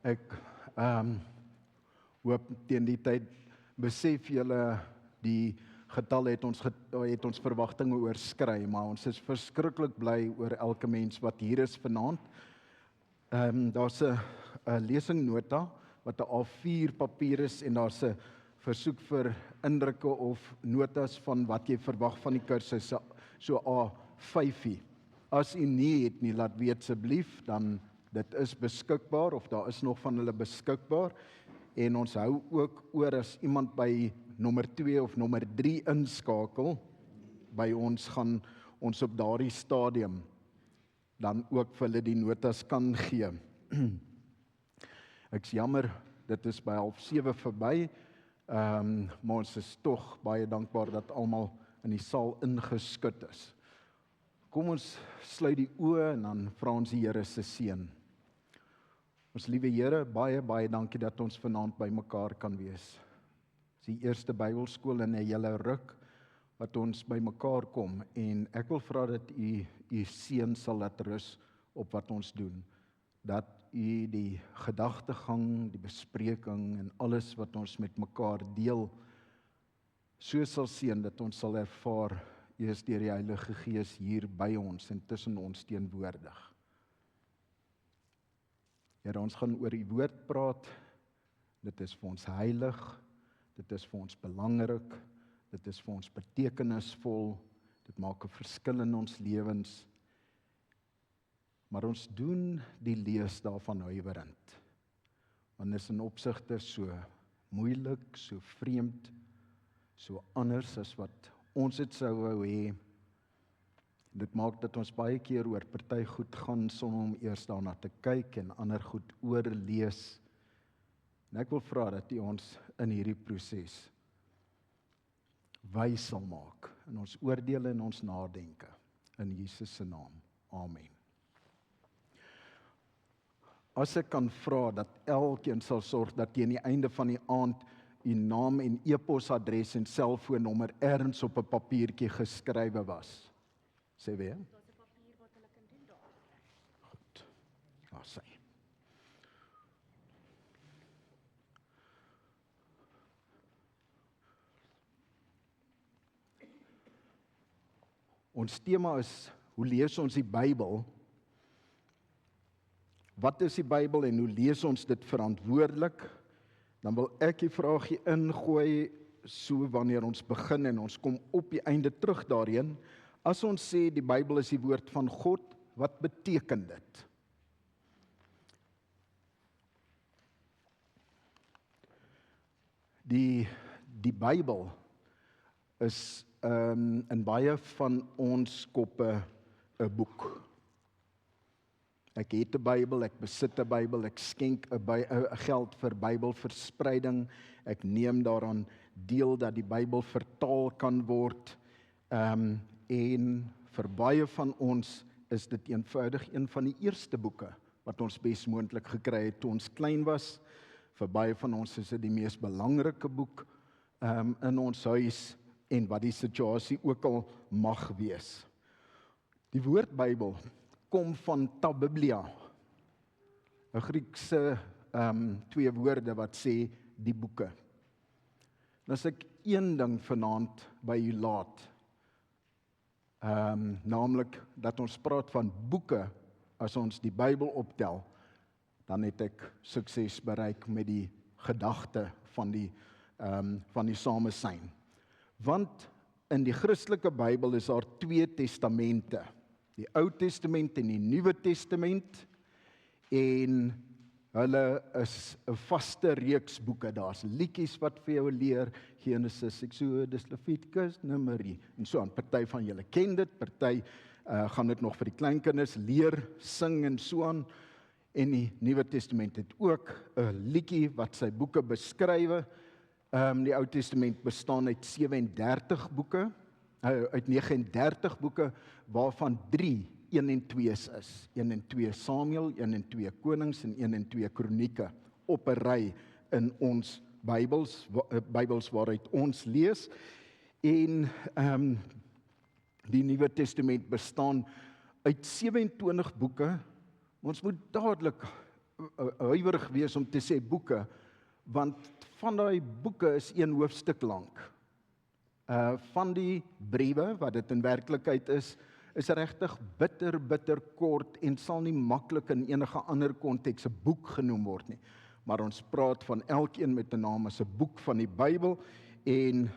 Ek hoop teen die tyd besef julle die getal het ons verwagtinge oorskry, maar ons is verskriklik bly oor elke mens wat hier is vanaand. Daar's 'n lesingnota wat 'n A4 papier is en daar's 'n versoek vir indrukke of notas van wat jy verwag van die kursus, so A5. As u nie het nie, laat weet asseblief, dan dit is beskikbaar of daar is nog van hulle beskikbaar. En ons hou ook oor as iemand by nommer 2 of nommer 3 inskakel, by ons gaan ons op daardie stadium dan ook vir hulle die notas kan gee. Ek's jammer, dit is by 6:30 verby, maar ons is tog baie dankbaar dat almal in die saal ingeskud is. Kom ons sluit die oë en dan vra ons die Here se seën. Ons liewe Here, baie dankie dat ons vanaand by mekaar kan wees. Dis die eerste Bybelskool in 'n hele ruk wat ons by mekaar kom en ek wil vra dat u seën sal laat rus op wat ons doen. Dat u die gedagtegang, die bespreking en alles wat ons met mekaar deel, so sal seën dat ons sal ervaar u is deur die Heilige Gees hier by ons en tussen ons teenwoordig. Here, ons gaan oor die woord praat. Dit is vir ons heilig, dit is vir ons belangrik, dit is vir ons betekenisvol, dit maak 'n verskil in ons lewens. Maar ons doen die lees daarvan huiwerend. Want dit is in opsigte so moeilik, so vreemd, so anders as wat ons dit sou wou hê. Dit maak dat ons baie keer oor party goed gaan sonder om eers daarna te kyk en ander goed oorlees. En ek wil vra dat u ons in hierdie proses wys sal maak in ons oordeele en ons nadenke. In Jesus se naam. Amen. As ek kan vra dat elkeen sal sorg dat teen die einde van die aand u naam en e-posadres en selfoonnommer ergens op 'n papiertjie geskrywe was. Sê weer? Daar's 'n papier wat hulle kan doen daar. Goed. Ja, sê. Ons tema is, hoe lees ons die Bybel? Wat is die Bybel en hoe lees ons dit verantwoordelik? Dan wil ek die vraagie ingooi, so wanneer ons begin en ons kom op die einde terug daarheen. As ons sê die Bybel is die woord van God, wat beteken dit? Die Bybel is in baie van ons koppe 'n boek. Ek het 'n Bybel, ek besit 'n Bybel, ek skenk 'n geld vir Bybelverspreiding, ek neem daaraan deel dat die Bybel vertaal kan word, en vir baie van ons is dit eenvoudig een van die eerste boeke wat ons besmoontlik gekry het toe ons klein was. Vir baie van ons is dit die mees belangrike boek in ons huis en wat die situasie ook al mag wees. Die woord Bybel kom van ta biblia, 'n Griekse 2 woorde wat sê die boeke. En as ek een ding vanaand by u laat, naamlik dat ons praat van boeke as ons die Bybel optel, dan het ek sukses bereik met die gedagte van die samesyn. Want in die Christelike Bybel is daar 2 testamente, die Ou Testament en die Nuwe Testament, en hulle is 'n vaste reeks boeke. Daar's liedjies wat vir jou leer, Genesis, Exodus, Levitikus, Numeri, en so aan. Party van julle ken dit, party gaan dit nog vir die kleinkinders leer, sing en so aan. En die Nuwe Testament het ook 'n liedjie wat sy boeke beskrywe. Die Ou Testament bestaan uit 37 boeke, uit 39 boeke, waarvan 3 1 en 2 is. 1 en 2 Samuel, 1 en 2 Konings en 1 en 2 Kronieke op 'n ry in ons Bybels waaruit ons lees. En die Nuwe Testament bestaan uit 27 boeke. Ons moet dadelik huiwerig wees om te sê boeke, want van daai boeke is een hoofstuk lank. Van die briewe, wat dit in werklikheid is regtig bitter kort en sal nie maklik in enige ander konteks 'n boek genoem word nie. Maar ons praat van elkeen met 'n naam as 'n boek van die Bybel en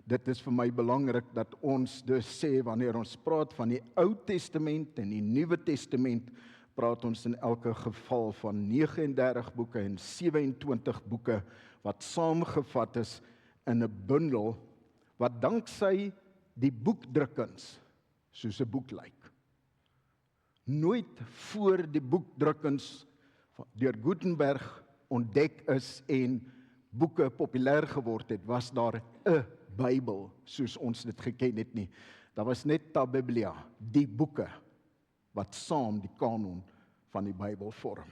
dit is vir my belangrik dat ons dus sê wanneer ons praat van die Ou Testament en die Nuwe Testament, praat ons in elke geval van 39 boeke en 27 boeke wat saamgevat is in 'n bundel wat danksy die boekdrukkings soos 'n boek lyk. Nooit voor die boekdrukkings deur Gutenberg ontdek is en boeke populêr geword het, was daar 'n Bybel soos ons dit geken het nie. Daar was net ta Biblia, die boeke wat saam die kanon van die Bybel vorm.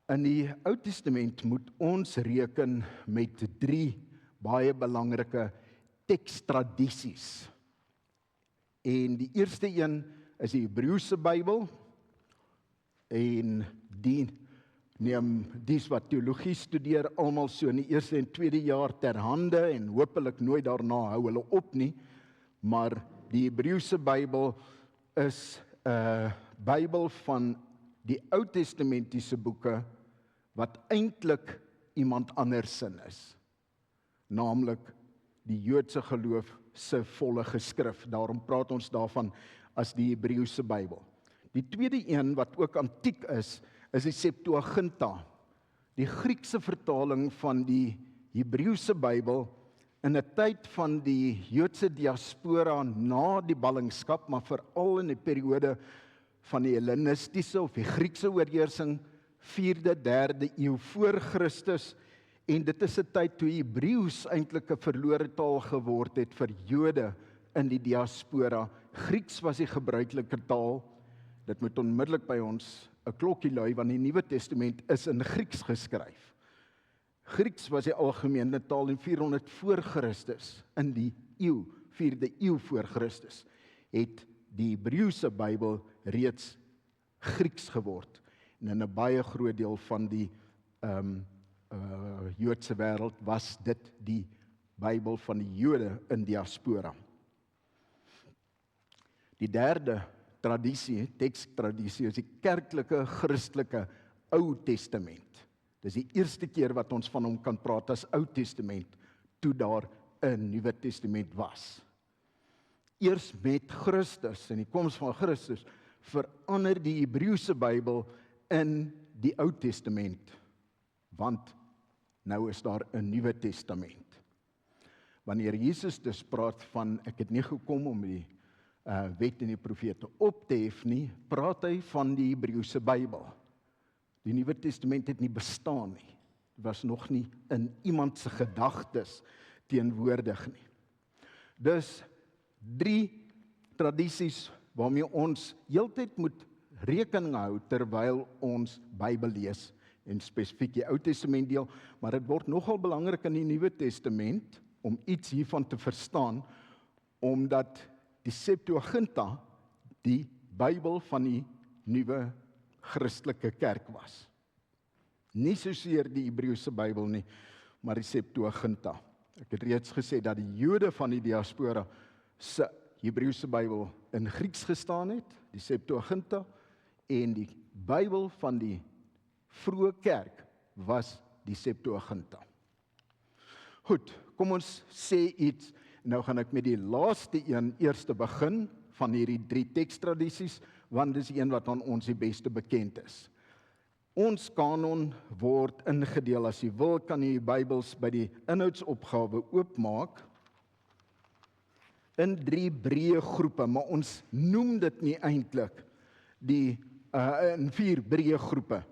In die Ou Testament moet ons reken met 3 baie belangrike tekstradisies. En die eerste een is die Hebreëse Bybel en die neem dies wat teologie studeer almal so in die eerste en tweede jaar ter hande en hopelik nooit daarna hou hulle op nie, maar die Hebreëse Bybel is 'n Bybel van die Ou Testamentiese boeke wat eintlik iemand anders sin is, naamlik die Joodse geloof se volle geskrif. Daarom praat ons daarvan as die Hebreëse Bybel. Die tweede een wat ook antiek is die Septuaginta, die Griekse vertaling van die Hebreëse Bybel in 'n tyd van die Joodse diaspora na die ballingskap, maar veral in die periode van die Hellenistiese of die Griekse oorheersing, 4de, 3de eeu voor Christus, en dit is 'n tyd toe Hebreëus eintlik 'n verlore taal geword het vir Jode in die diaspora. Grieks was die gebruikelike taal. Dit moet onmiddellik by ons 'n klokkie lui, want die Nuwe Testament is in Grieks geskryf. Grieks was die algemene taal in 400 voor Christus, in die 4de eeu voor Christus, het die Hebreëse Bybel reeds Grieks geword. En in 'n baie groot deel van die Joodse wêreld was dit die Bybel van die Jode in diaspora. Die derde tradisie, teksttradisie, is die kerklike, Christelike Ou Testament. Dis die eerste keer wat ons van hom kan praat as Ou Testament, toe daar 'n Nuwe Testament was. Eers met Christus en die koms van Christus verander die Hebreëse Bybel in die Ou Testament, want nou is daar 'n Nuwe Testament. Wanneer Jesus dus praat van ek het nie gekom om die wet en die profete op te hef nie, praat hy van die Hebreëse Bybel. Die Nuwe Testament het nie bestaan nie. Dit was nog nie in iemand se gedagtes teenwoordig nie. Dus 3 tradisies waarmee ons heeltyd moet rekening hou terwyl ons Bybel lees, en spesifiek die Ou Testament deel, maar dit word nogal belangrik in die Nuwe Testament om iets hiervan te verstaan, omdat die Septuaginta die Bybel van die nuwe Christelike kerk was. Nie soseer die Hebreëse Bybel nie, maar die Septuaginta. Ek het reeds gesê dat die Jode van die diaspora se Hebreëse Bybel in Grieks gestaan het, die Septuaginta, en die Bybel van die vroeë kerk was die Septuaginta. Goed, kom ons sê iets. Nou gaan ek met die laaste een eerste begin van hierdie 3 tekstradisies, want dis die een wat aan ons die beste bekend is. Ons kanon word ingedeel, as jy wil kan jy die Bybels by die inhoudsopgawe oopmaak, in 3 breë groepe, maar ons noem dit nie eintlik in 4 breë groepe.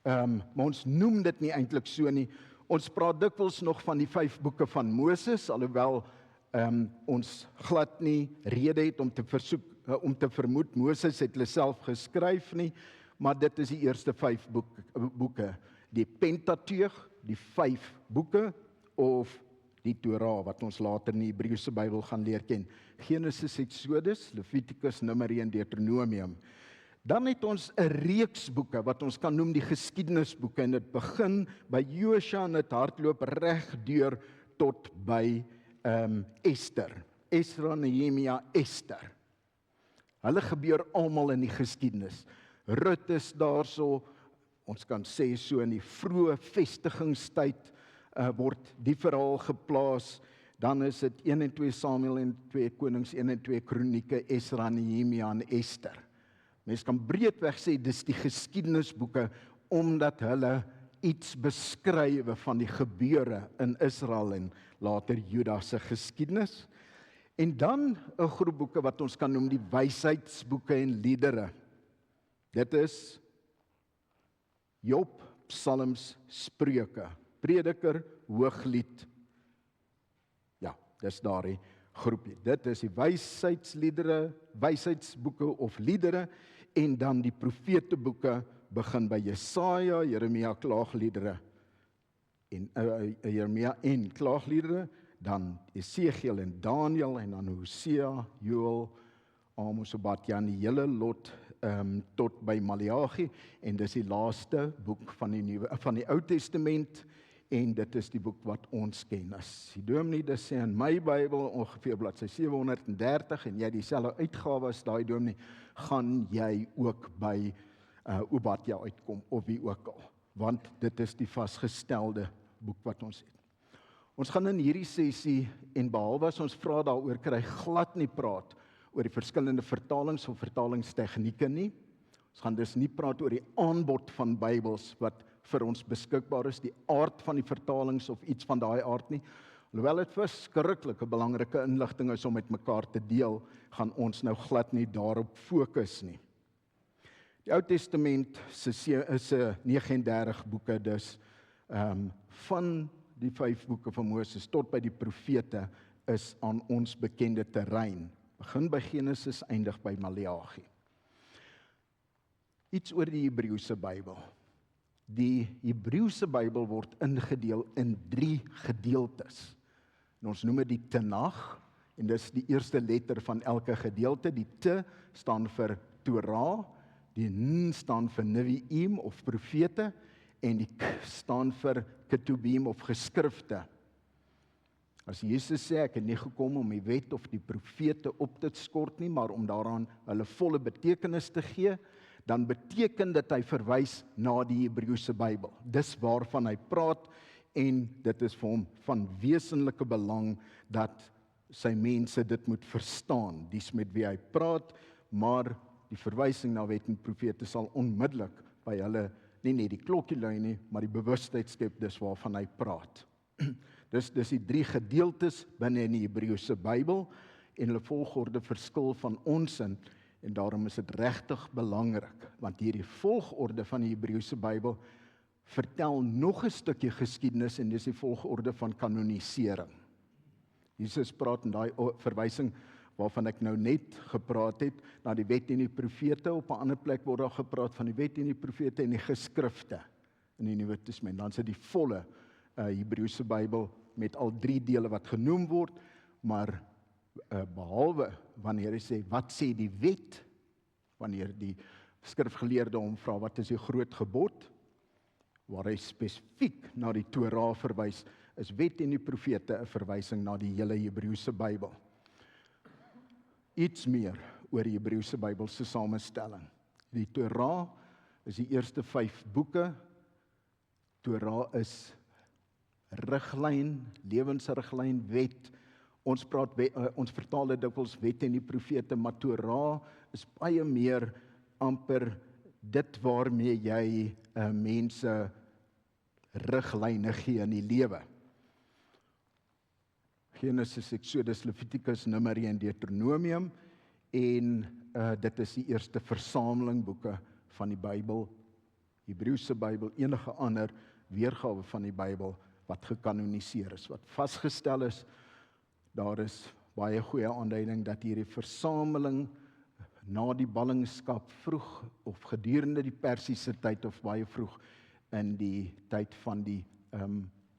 Maar ons noem dit nie eintlik so nie. Ons praat dikwels nog van die 5 boeke van Moses, alhoewel ons glad nie rede het om te vermoed Moses het hulle self geskryf nie, maar dit is die eerste 5 boeke. Die Pentateug, die 5 boeke, of die Torah, wat ons later in die Hebreëse Bybel gaan leer ken. Genesis, Exodus, Levitikus, Numeri en Deuteronomium. Dan het ons 'n reeks boeke wat ons kan noem die geskiedenisboeke, en dit begin by Josua en dit hardloop reg deur tot by Ester. Esra, Nehemia, Ester. Hulle gebeur almal in die geskiedenis. Rut is daarso, ons kan sê so in die vroeë vestigingstyd word die verhaal geplaas. Dan is dit 1 en 2 Samuel en 2 Konings, 1 en 2 Kronieke, Esra, Nehemia en Ester. Mens kan breedweg sê dis die geskiedenisboeke omdat hulle iets beskrywe van die gebeure in Israel en later Juda se geskiedenis. En dan 'n groep boeke wat ons kan noem die wysheidsboeke en liedere. Dit is Job, Psalms, Spreuke, Prediker, Hooglied. Ja, dis daardie groepie. Dit is die wysheidsliedere, wysheidsboeke of liedere, en dan die profeteboeke begin by Jesaja, Jeremia, klaagliedere en Jeremia en klaagliedere, dan Esegiel en Daniël en dan Hosea, Joël, Amos, Obadja, die hele lot tot by Maleagi, en dis die laaste boek van die Ou Testament, en dit is die boek wat ons ken as die dominee dis sê in my Bybel ongeveer bladsy 730, en jy dieselfde uitgawe as daai dominee, gaan jy ook by Obadja uitkom, of wie ook al, want dit is die vasgestelde boek wat ons het. Ons gaan in hierdie sessie, en behalwe as ons vra daaroor, kry glad nie praat oor die verskillende vertalings of vertalingstegnieke nie. Ons gaan dus nie praat oor die aanbod van Bybels wat vir ons beskikbaar is, die aard van die vertalings of iets van daai aard nie. Alhoewel dit verskriklike belangrike inligting is om met mekaar te deel, gaan ons nou glad nie daarop fokus nie. Die Ou Testament is 39 boeke, dus van die 5 boeke van Moses tot by die profete is aan ons bekende terrein. Begin by Genesis, eindig by Maleagi. Iets oor die Hebreëse Bybel. Die Hebreëse Bybel word ingedeel in 3 gedeeltes. En ons noem dit die Tanakh, en dis die eerste letter van elke gedeelte. Die T staan vir Torah, die N staan vir Nevi'im of profete, en die K staan vir Ketubim of geskrifte. As Jesus sê, ek het nie gekom om die wet of die profete op te skort nie, maar om daaraan hulle volle betekenis te gee, dan beteken dit hy verwys na die Hebreëse Bybel. Dis waarvan hy praat, en dit is vir hom van wesenlike belang dat sy mense dit moet verstaan, dies met wie hy praat, maar die verwysing na wet en profete sal onmiddellik by hulle nie net die klokkie lui nie, maar die bewustheid skep, dis waarvan hy praat. Dis die 3 gedeeltes binne in die Hebreëse Bybel, en hulle volgorde verskil van ons en daarom is dit regtig belangrik, want hierdie volgorde van die Hebreëse Bybel vertel nog 'n stukkie geskiedenis, en dis die volgorde van kanonisering. Jesus praat in daai verwysing waarvan ek nou net gepraat het, na die wet en die profete. Op 'n ander plek word daar gepraat van die wet en die profete en die geskrifte in die Nuwe Testament. Dan is dit die volle Hebreëse Bybel met al 3 dele wat genoem word, maar behalwe wanneer hy sê, wat sê die wet, wanneer die skrifgeleerde hom vra, wat is die groot gebod, waar hy spesifiek na die Torah verwys, is wet en die profete 'n verwysing na die hele Hebreëse Bybel. Iets meer oor die Hebreëse Bybel se samestelling. Die Torah is die eerste 5 boeke. Torah is riglyn, lewensriglyn, wet. Ons vertaal dit dikwels wet en die profete, maar Torah is baie meer amper dit waarmee jy mense riglyne gee in die lewe. Genesis, Exodus, Levitikus, Numeri en Deuteronomium, en dit is die eerste versameling boeke van die Bybel, Hebreëse Bybel, enige ander weergawe van die Bybel wat gekanoniseer is, wat vasgestel is. Daar is baie goeie aanduiding dat hierdie versameling na die ballingskap vroeg of gedurende die Persiese tyd of baie vroeg in die tyd van die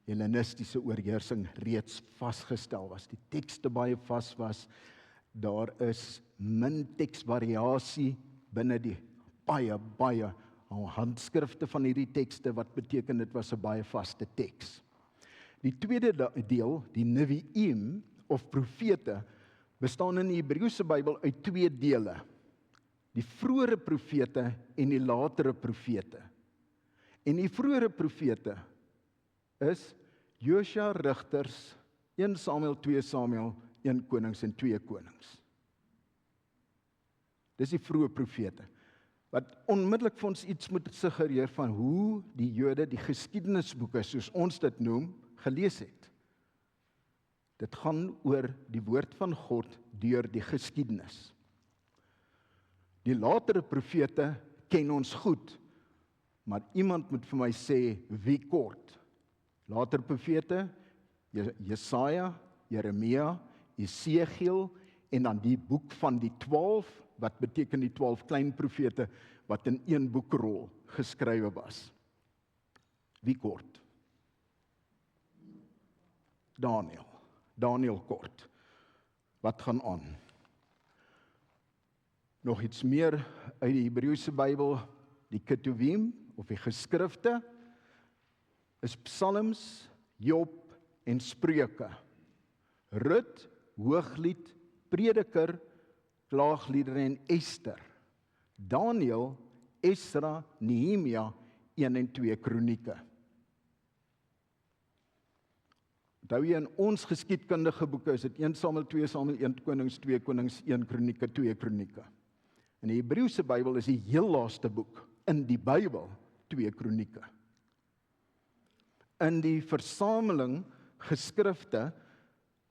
Hellenistiese oorheersing reeds vasgestel was. Die tekste baie vas was, daar is min teksvariasie binne die baie handskrifte van hierdie tekste, wat beteken dit was 'n baie vaste teks. Die tweede deel, die Nevi'im of profete, bestaan in die Hebreëse Bybel uit 2 dele. Die vroeëre profete en die latere profete. En die vroeëre profete is Josua, Rigters, 1 Samuel, 2 Samuel, 1 Konings en 2 Konings. Dis die vroeë profete, wat onmiddellik vir ons iets moet suggereer van hoe die Jode die geskiedenisboeke, soos ons dit noem, gelees het. Dit gaan oor die woord van God deur die geskiedenis. Die latere profete ken ons goed, maar iemand moet vir my sê wie kort. Latere profete, Jesaja, Jeremia, Esegiel en dan die boek van die 12, wat beteken die 12 klein profete wat in een boekrol geskrywe was. Wie kort? Daniel kort. Wat gaan aan? Nog iets meer uit die Hebreëse Bybel, die Ketuvim of die geskrifte is Psalms, Job en Spreuke. Rut, Hooglied, Prediker, Klaagliedere en Ester. Daniel, Esra, Nehemia, 1 en 2 Kronieke. Onthou jy, in ons geskiedkundige boeke is dit 1 Samuel, 2 Samuel, 1 Konings, 2 Konings, 1 Kronieke, 2 Kronieke. In die Hebreëse Bybel is die heel laaste boek in die Bybel 2 Kronieke. In die versameling geskrifte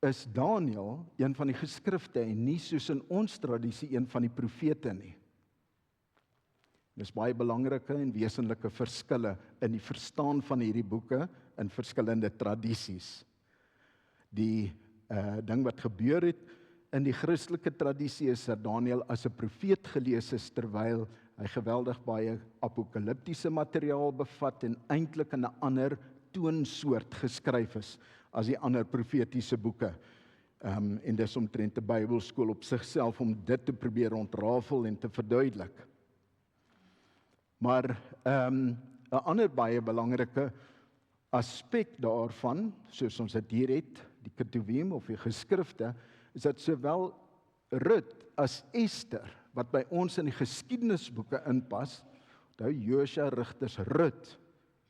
is Daniel een van die geskrifte en nie soos in ons tradisie een van die profete nie. Dis baie belangrike en wesenlike verskille in die verstaan van hierdie boeke in verskillende tradisies. Die ding wat gebeur het in die Christelike tradisie is dat Daniel as 'n profeet gelees is terwyl hy geweldig baie apokaliptiese materiaal bevat en eintlik in 'n ander toonsoort geskryf is as die ander profetiese boeke. En dis omtrent 'n Bybelskool op sigself om dit te probeer ontrafel en te verduidelik. Maar 'n ander baie belangrike aspek daarvan, soos ons dit hier het, die Ketuvim of die geskrifte, is dat sowel Rut as Ester, wat by ons in die geskiedenisboeke inpas, onthou Josua, Rigters, Rut,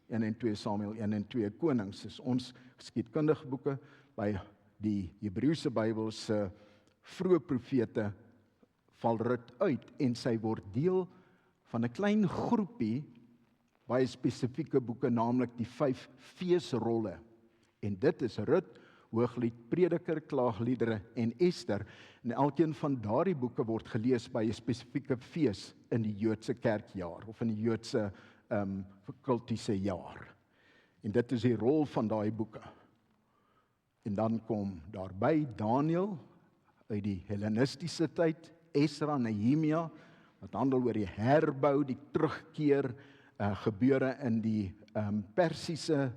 1 en 2 Samuel, 1 en 2 Konings, is ons geskiedkundige boeke. By die Hebreëse Bybel se vroeë profete val Rut uit en sy word deel van 'n klein groepie baie spesifieke boeke, naamlik die 5 feesrolle. En dit is Rut, Hooglied, Prediker, Klaagliedere en Ester. En elkeen van daardie boeke word gelees by 'n spesifieke fees in die Joodse kerkjaar of in die Joodse kultiese jaar. En dit is die rol van daai boeke. En dan kom daarby Daniel uit die Hellenistiese tyd, Esra, Nehemia, wat handel oor die herbou, die terugkeer, gebeure in die Persiese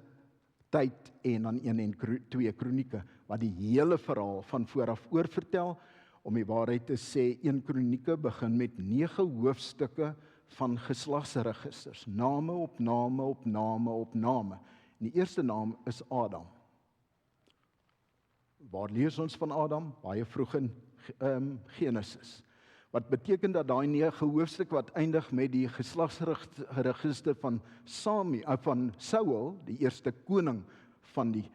tyd en dan 1 en 2 Kronieke, wat die hele verhaal van vooraf oorvertel. Om die waarheid te sê, 1 Kronieke begin met 9 hoofstukke van geslagsregisters, name op name op name op name. En die eerste naam is Adam. Waar lees ons van Adam? Baie vroeg in Genesis. Wat beteken dat daai 9 hoofstuk wat eindig met die geslagsregister van Saul, die eerste koning van die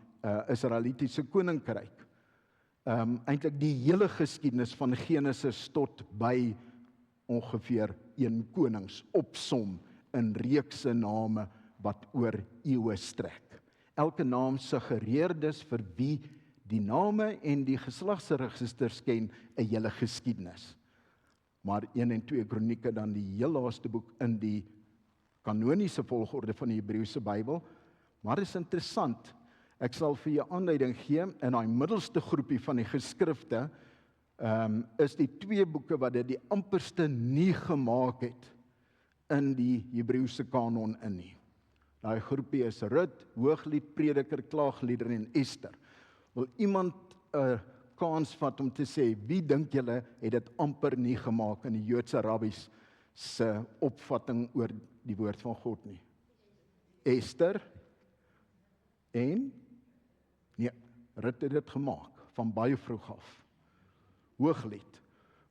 Israelitiese koninkryk. Eintlik die hele geskiedenis van Genesis tot by ongeveer 1 Konings opsom in reekse name wat oor eeue strek. Elke naam suggereer dus vir wie die name en die geslagsregisters ken 'n hele geskiedenis. Maar 1 en 2 Kronieke dan die heel laaste boek in die kanoniese volgorde van die Hebreëse Bybel. Maar is interessant, ek sal vir jou aanleiding gee, in daai middelste groepie van die geskrifte, is die 2 boeke wat dit die amperste nie gemaak het in die Hebreëse kanon in nie. Daai groepie is Rut, Hooglied, Prediker, Klaagliedere en Ester. Wil iemand 'n kans vat om te sê, wie dink julle het dit amper nie gemaak in die Joodse rabbies se opvatting oor die woord van God nie. Ester en nee, Rut het dit gemaak van baie vroeg af. Hooglied.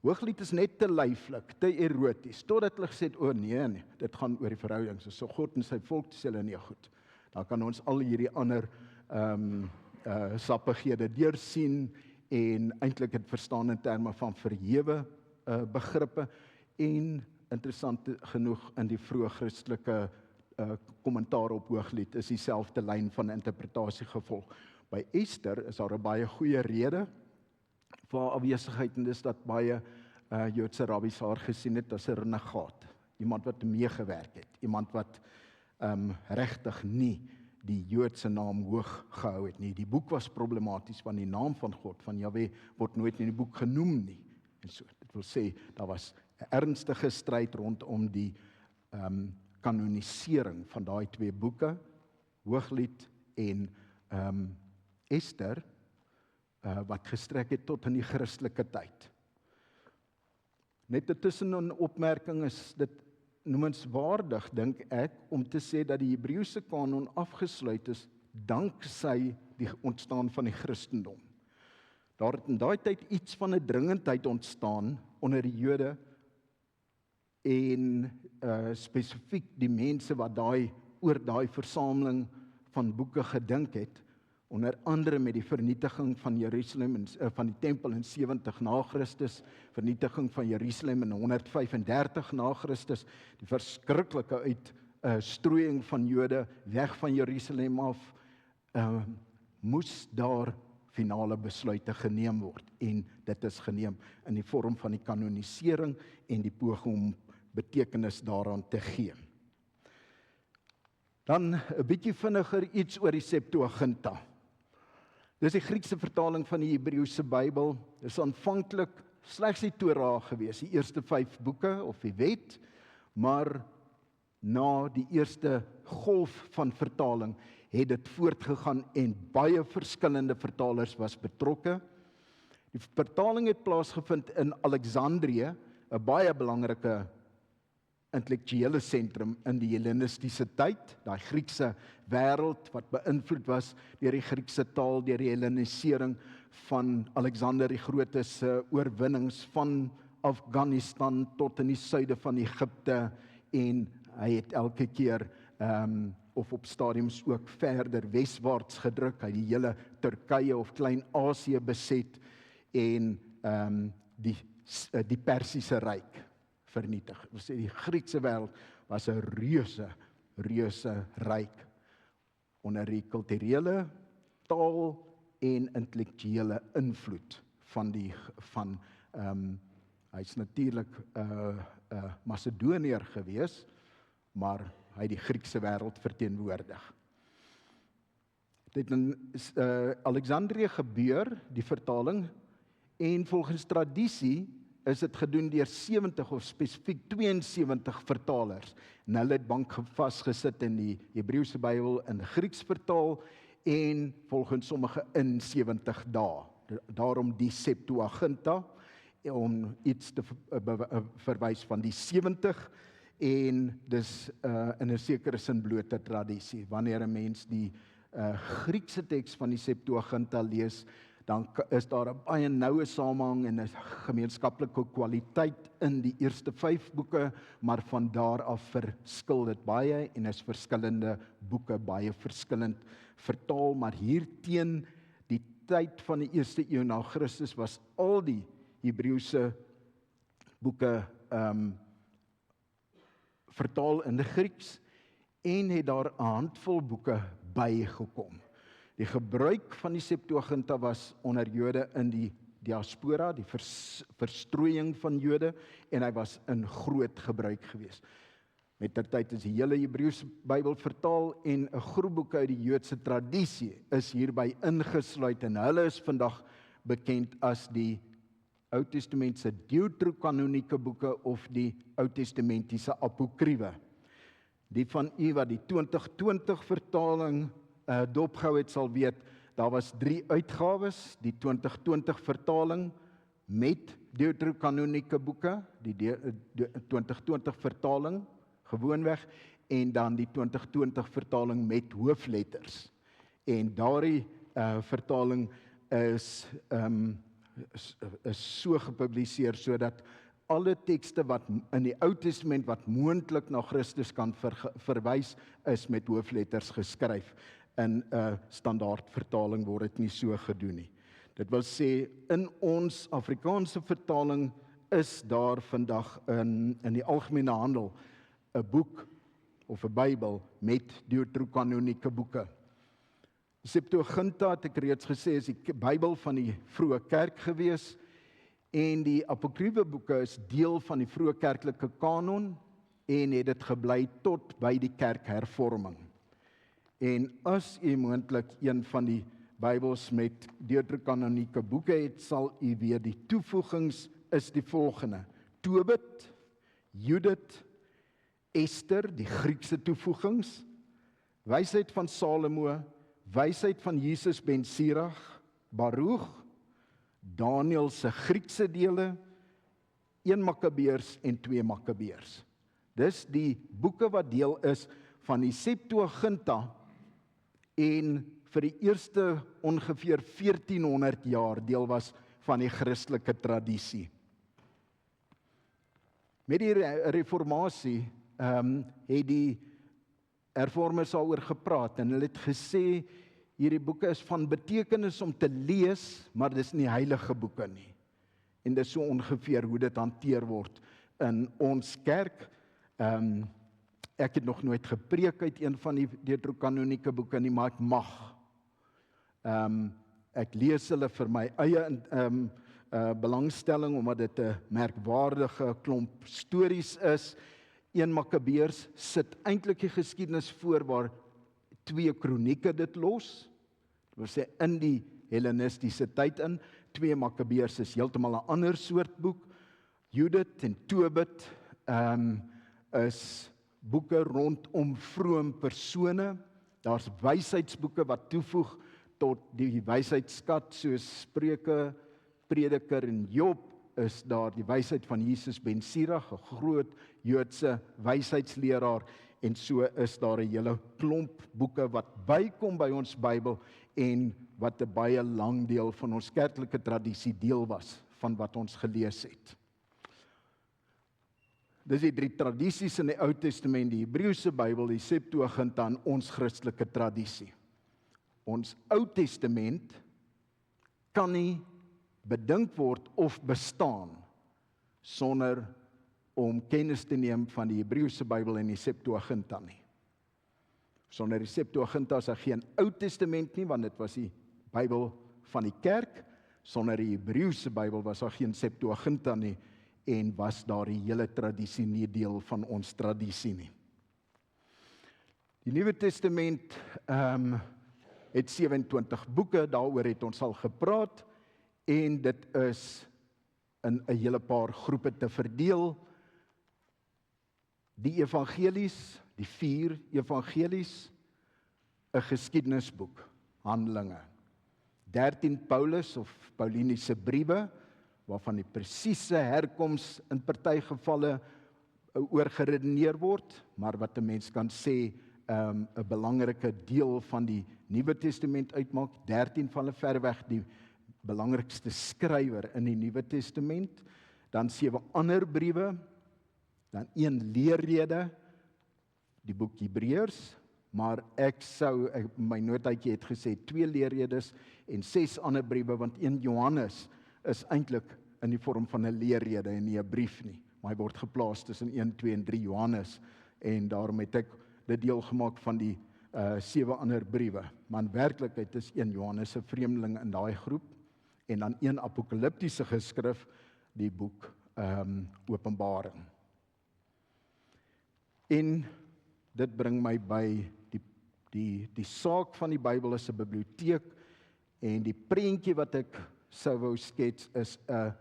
Hooglied is net te lyflik, te eroties, totdat hulle gesê het, o nee, dit gaan oor die verhoudings. So God en sy volk sê hulle nee goed. Dan kan ons al hierdie ander sappighede deursien en eintlik het verstaan in terme van verhewe begrippe en interessant genoeg in die vroeë Christelike kommentaar op Hooglied is dieselfde lyn van interpretasie gevolg. By Ester is daar 'n baie goeie rede vir haar afwesigheid en dis dat baie Joodse rabbies haar gesien het as 'n renegaat, iemand wat meegewerk het, iemand wat regtig nie die Joodse naam hoog gehou het nie. Die boek was problematies want die naam van God, van Jahwe, word nooit in die boek genoem nie. En so, dit wil sê, daar was 'n ernstige stryd rondom die kanonisering van daai twee boeke, Hooglied en Ester, wat gestrek het tot in die Christelike tyd. Net 'n tussenopmerking is dit noemenswaardig, dink ek, om te sê dat die Hebreëse kanon afgesluit is danksy die ontstaan van die Christendom. Daar het in daai tyd iets van 'n dringendheid ontstaan onder die Jode en spesifiek die mense wat oor daai versameling van boeke gedink het, onder andere met die vernietiging van Jerusalem, van die tempel in 70 na Christus, vernietiging van Jerusalem in 135 na Christus, die verskriklike uitstrooiing van Jode weg van Jerusalem af, moes daar finale besluite geneem word, en dit is geneem in die vorm van die kanonisering en die poging om betekenis daaraan te gee. Dan 'n bietjie vinniger iets oor die Septuaginta. Dis die Griekse vertaling van die Hebreëse Bybel. Dit is aanvanklik slegs die Torah gewees, die eerste 5 boeke of die wet, maar na die eerste golf van vertaling het dit voortgegaan en baie verskillende vertalers was betrokke. Die vertaling het plaasgevind in Alexandrië, 'n baie belangrike intellektuele sentrum in die Hellenistiese tyd, daai Griekse wêreld wat beïnvloed was deur die Griekse taal, deur die Hellenisering van Alexander die Grote se oorwinnings van Afghanistan tot in die suide van Egipte, en hy het elke keer of op stadiums ook verder weswaarts gedruk, hy het die hele Turkye of Klein-Asië beset en die Persiese ryk vernietig. Ons sê die Griekse wêreld was 'n reuse ryk onder die kulturele, taal en intellektuele invloed van hy's natuurlik Macedoniër gewees, maar hy het die Griekse wêreld verteenwoordig. Dit het in Alexandrië gebeur, die vertaling, en volgens tradisie is dit gedoen deur 70 of spesifiek 72 vertalers. En hulle het bank vasgesit in die Hebreëse Bybel in Grieks vertaal en volgens sommige in 70 dae. Daarom die Septuaginta, om iets te verwys van die 70 en dis in 'n sekere sin blote tradisie. Wanneer 'n mens die Griekse teks van die Septuaginta lees, dan is daar 'n baie noue samehang en 'n gemeenskaplike kwaliteit in die eerste 5 boeke, maar van daar af verskil dit baie en is verskillende boeke baie verskillend vertaal, maar hier teen die tyd van die eerste eeu na Christus was al die Hebreëse boeke vertaal in die Grieks en het daar 'n handvol boeke bygekom. Die gebruik van die Septuaginta was onder Jode in die diaspora, die verstrooiing van Jode, en hy was in groot gebruik gewees. Mettertyd is die hele Hebreëse Bybel vertaal en 'n groep boeke uit die Joodse tradisie is hierby ingesluit en hulle is vandag bekend as die Ou Testamentse deuterokanonieke boeke of die Ou Testamentiese apokriewe. Die van u wat die 2020 vertaling dopgehou het sal weet, daar was 3 uitgawes, die 2020 vertaling met deuterokanonieke boeke, die 2020 vertaling gewoonweg, en dan die 2020 vertaling met hoofletters. En daardie vertaling is so gepubliseer sodat alle tekste wat in die Ou Testament wat moontlik na Christus kan verwys, is met hoofletters geskryf. In 'n standaard vertaling word dit nie so gedoen nie. Dit wil sê, in ons Afrikaanse vertaling is daar vandag in die algemene handel 'n boek of 'n Bybel met deuterokanonieke boeke. Septuaginta, het ek reeds gesê, is die Bybel van die vroeë kerk gewees, en die apokryfe boeke is deel van die vroeë kerklike kanon, en het dit gebly tot by die kerkhervorming. En as u moontlik een van die Bybels met deuterokanonieke boeke het, sal u weet die toevoegings is die volgende: Tobit, Judit, Ester, die Griekse toevoegings, Wysheid van Salomo, Wysheid van Jesus ben Sirach, Baruch, Daniël se Griekse dele, 1 Makabeërs en 2 Makabeërs. Dis die boeke wat deel is van die Septuaginta, en vir die eerste ongeveer 1400 jaar deel was van die Christelike tradisie. Met die reformatie het die hervormers daaroor gepraat, en hulle het gesê, hierdie boeke is van betekenis om te lees, maar dis nie heilige boeke nie. En dis so ongeveer hoe dit hanteer word in ons kerk. Ek het nog nooit gepreek uit een van die deuterokanonieke boeke nie, maar ek mag. Ek lees hulle vir my eie belangstelling, omdat dit 'n merkwaardige klomp stories is. 1 Makabeërs sit eintlik die geskiedenis voor waar 2 kronieke dit los. Dit wil sê in die Hellenistiese tyd in. 2 Makabeërs is heeltemal 'n ander soort boek. Judit en Tobit is boeke rondom vroom persone. Daar's wysheidsboeke wat toevoeg tot die wysheidskat, soos Spreuke, Prediker en Job, is daar die wysheid van Jesus ben Sirach, 'n groot Joodse wysheidsleraar, en so is daar 'n hele klomp boeke wat bykom by ons Bybel, en wat 'n baie lang deel van ons kerklike tradisie deel was, van wat ons gelees het. Dis die 3 tradisies in die Ou Testament, die Hebreëse Bybel, die Septuaginta en ons Christelike tradisie. Ons Ou Testament kan nie bedink word of bestaan sonder om kennis te neem van die Hebreëse Bybel en die Septuaginta nie. Sonder die Septuaginta is daar geen Ou Testament nie, want dit was die Bybel van die kerk. Sonder die Hebreëse Bybel was daar geen Septuaginta nie, en was daar die hele tradisie nie deel van ons tradisie nie. Die Nuwe Testament het 27 boeke, daaroor het ons al gepraat, en dit is in 'n hele paar groepe te verdeel. Die evangelies, die 4 evangelies, 'n geskiedenisboek, Handelinge. 13 Paulus of Pauliniese briewe, waarvan die presiese herkoms in party gevalle oor geredeneer word, maar wat 'n mens kan sê 'n belangrike deel van die Nuwe Testament uitmaak. 13 van hulle verreweg die belangrikste skrywer in die Nuwe Testament. Dan 7 ander briewe, dan 1 leerrede, die boek Hebreërs, maar my notaatjie het gesê 2 leerredes en 6 ander briewe, want 1 Johannes is eintlik in die vorm van 'n leerrede en nie 'n brief nie, maar hy word geplaas tussen 1, 2 en 3 Johannes, en daarom het ek dit deel gemaak van die 7 ander briewe. Maar in werklikheid is 1 Johannes 'n vreemdeling in daai groep, en dan 1 apokaliptiese geskrif, die boek Openbaring. En dit bring my by die saak van die Bybel is 'n biblioteek, en die prentjie wat ek sou wou skets is 'n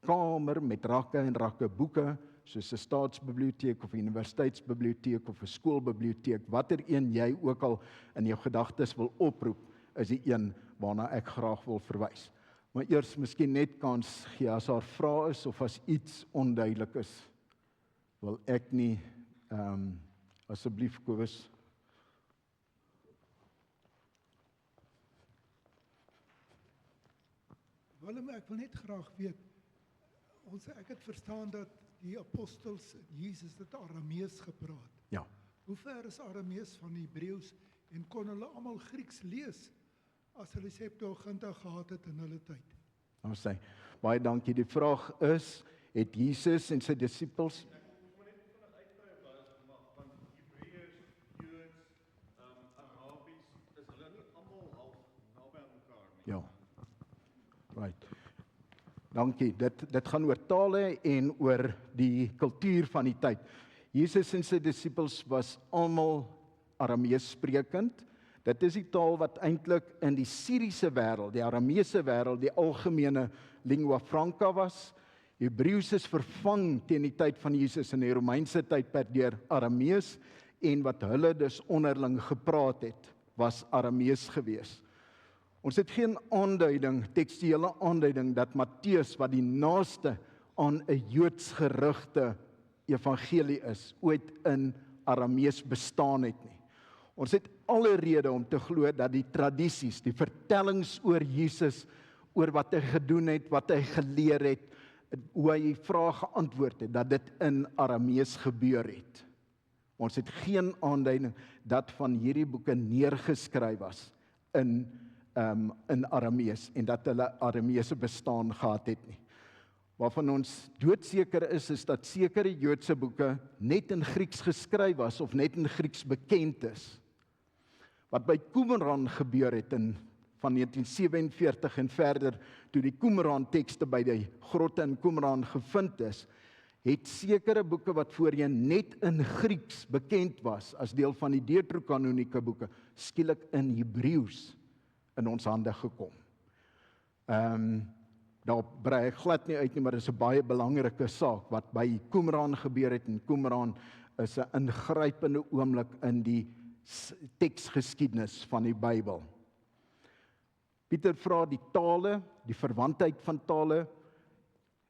kamer met rakke en rakke boeke, soos 'n staatsbiblioteek of 'n universiteitsbiblioteek of 'n skoolbiblioteek, watter een jy ook al in jou gedagtes wil oproep, is die een waarna ek graag wil verwys. Maar eers miskien net kans gee as daar vrae is of as iets onduidelik is. Wil ek nie, asseblief Kobus. Willem, ek wil net graag weet, ek het verstaan dat die apostels Jesus het Aramees gepraat. Ja. Hoe ver is Aramees van Hebreëus en kon hulle almal Grieks lees as hulle Septuaginta gehad het in hulle tyd? Nou sê, baie dankie. Die vraag is, het Jesus en sy disippels ja. Right. Dankie. Dit gaan oor tale en oor die kultuur van die tyd. Jesus en sy disippels was almal Aramees sprekend. Dit is die taal wat eintlik in die Syriese wêreld, die Arameese wêreld, die algemene lingua franca was. Hebreëus is vervang teen die tyd van Jesus in die Romeinse tydperk deur Aramees en wat hulle dus onderling gepraat het, was Aramees gewees. Ons het geen aanduiding, tekstuele aanduiding dat Matteus, wat die naaste aan 'n Joods gerigte evangelie is, ooit in Aramees bestaan het nie. Ons het alle rede om te glo dat die tradisies, die vertellings oor Jesus, oor wat hy gedoen het, wat hy geleer het, hoe hy vrae geantwoord het, dat dit in Aramees gebeur het. Ons het geen aanduiding dat van hierdie boeke neergeskryf was in Aramees en dat hulle Arameese bestaan gehad het nie. Waarvan ons doodseker is dat sekere Joodse boeke net in Grieks geskryf was of net in Grieks bekend is. Wat by Qumran gebeur het van 1947 en verder, toe die Qumran tekste by die grotte in Qumran gevind is, het sekere boeke wat voorheen net in Grieks bekend was, as deel van die Deuterokanoniese boeke, skielik in Hebreëus in ons hande gekom. Daar brei ek glad nie uit nie, maar dit is 'n baie belangrike saak wat by Qumran gebeur het, en Qumran is 'n ingrypende oomblik in die teksgeskiedenis van die Bybel. Pieter vra die tale, die verwantheid van tale.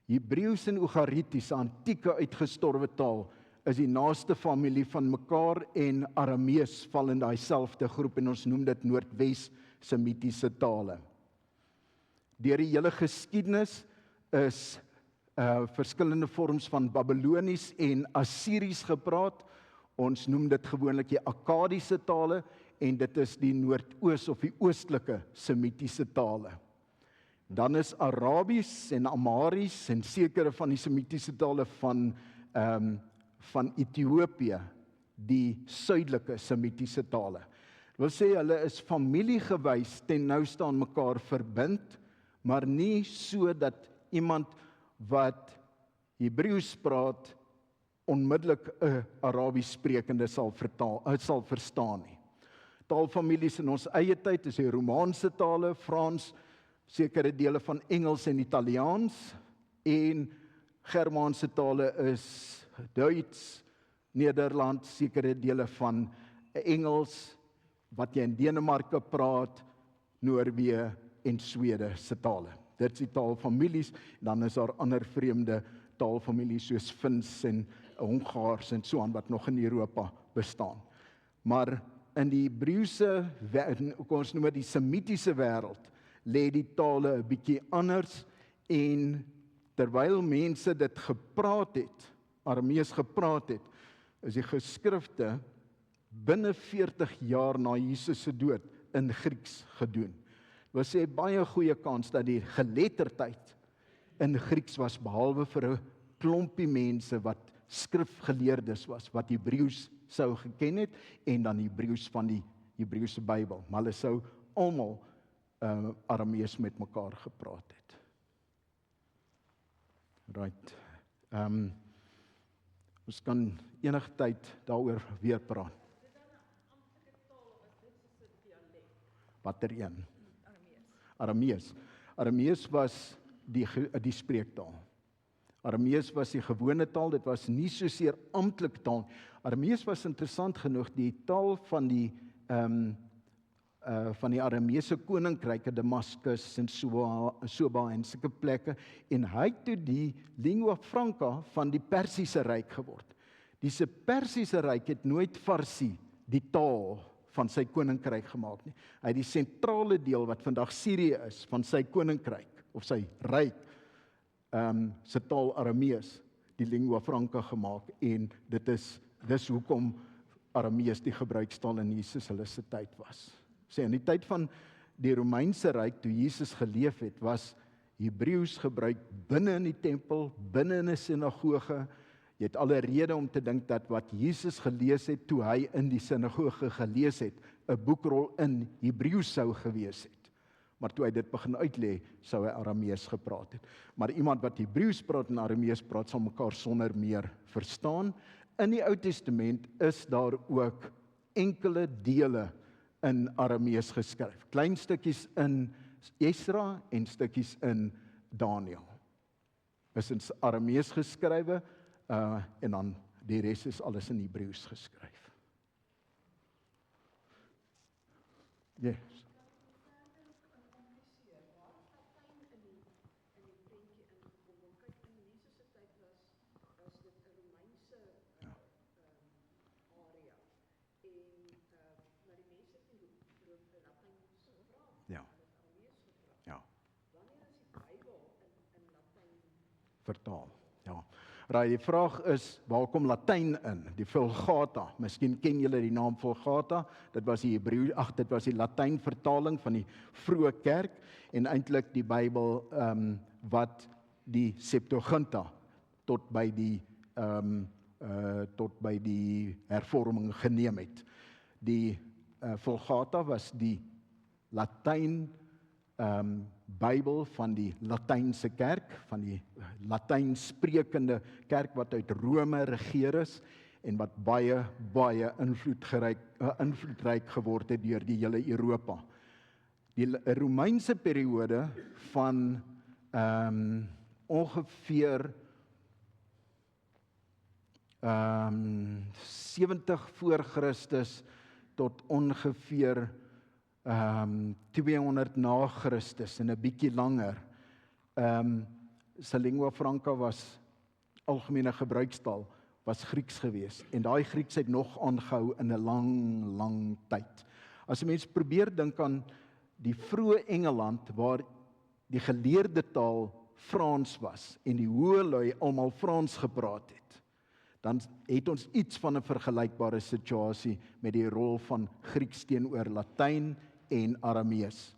Hebreëus en Ogaritisch, 'n antieke uitgestorwe taal, is die naaste familie van mekaar, en Aramees val in daai selfde groep, en ons noem dit Noordwes-Semitiese tale. Deur die hele geskiedenis is verskillende vorms van Babylonies en Assyries gepraat. Ons noem dit gewoonlik die Akkadiese tale, en dit is die Noordoos of die oostelike Semitiese tale. Dan is Arabies en Amaries en sekere van die Semitiese tale van Ethiopië, die suidelike Semitiese tale. Dit wil sê hulle is familiegewys ten nouste aan mekaar verbind, maar nie so dat iemand wat Hebreëus praat onmiddellik 'n Arabies sprekende sal verstaan nie. Taalfamilies in ons eie tyd is die Romaanse tale, Frans, sekere dele van Engels en Italiaans, en Germaanse tale is Duits, Nederland, sekere dele van Engels, wat jy in Denemarke praat, Noorwe en Swede se tale. Dit is die taalfamilies, dan is daar ander vreemde taalfamilies soos Fins en Hongaars en so aan wat nog in Europa bestaan. Maar in die Hebreëse, ons noem dit die Semitiese wêreld, lê die tale 'n bietjie anders, en terwyl mense dit gepraat het, Aramees gepraat het, is die geskrifte binne 40 jaar na Jesus se dood in Grieks gedoen. Dit wil sê baie goeie kans dat die geletterdheid in Grieks was, behalwe vir 'n klompie mense wat skrifgeleerdes was, wat Hebreëus sou geken het, en dan Hebreëus van die Hebreëse Bybel. Maar hulle sou almal Aramees met mekaar gepraat het. Right. Ons kan enige tyd daaroor weer praat. Watter een? Aramees was die spreektaal. Aramees was die gewone taal, dit was nie soseer amptelike taal. Aramees was interessant genoeg die taal van die van die Arameese koninkryke, Damaskus en Soba en sulke plekke, en hy het toe die lingua franca van die Persiese ryk geword. Die Persiese ryk het nooit Farsi, die taal van sy koninkryk gemaak nie. Hy het die sentrale deel wat vandag Sirië is, van sy koninkryk, of sy ryk, sy taal Aramees, die lingua franca gemaak, en dis hoekom Aramees die gebruikstaal in Jesus hulle se tyd was. So in die tyd van die Romeinse ryk, toe Jesus geleef het, was Hebreëus gebruik binne in die tempel, binne in 'n sinagoge. Jy het alle rede om te dink dat wat Jesus gelees het, toe hy in die sinagoge gelees het, 'n boekrol in Hebreëus sou gewees het. Maar toe hy dit begin uitlê, sou hy Aramees gepraat het. Maar iemand wat Hebreëus praat en Aramees praat, sal mekaar sonder meer verstaan. In die Ou Testament is daar ook enkele dele in Aramees geskryf. Klein stukkies in Esra en stukkies in Daniël. Is in Aramees geskrywe, en dan die res is alles in Hebreëus geskryf. Yes. Vertaal. Ja. Raai, die vraag is, waar kom Latyn in? Die Vulgata. Miskien ken julle die naam Vulgata. Dit was die dit was die Latyn vertaling van die vroeë kerk en eintlik die Bybel wat die Septuaginta tot by die hervorming geneem het. Die Vulgata was die Latyn Bybel van die Latynse kerk, van die Latyn sprekende kerk wat uit Rome regeer is en wat baie invloedryk geword het deur die hele Europa. Die Romeinse periode van ongeveer 70 voor Christus tot ongeveer 200 na Christus en 'n bietjie langer. Sy lingua franca was algemene gebruikstaal, was Grieks geweest en daai Grieks het nog aangehou in 'n lang tyd. As 'n mens probeer dink aan die vroeë Engeland waar die geleerde taal Frans was en die hoë lui almal Frans gepraat het, dan het ons iets van 'n vergelykbare situasie met die rol van Grieks teenoor Latyn en Aramees.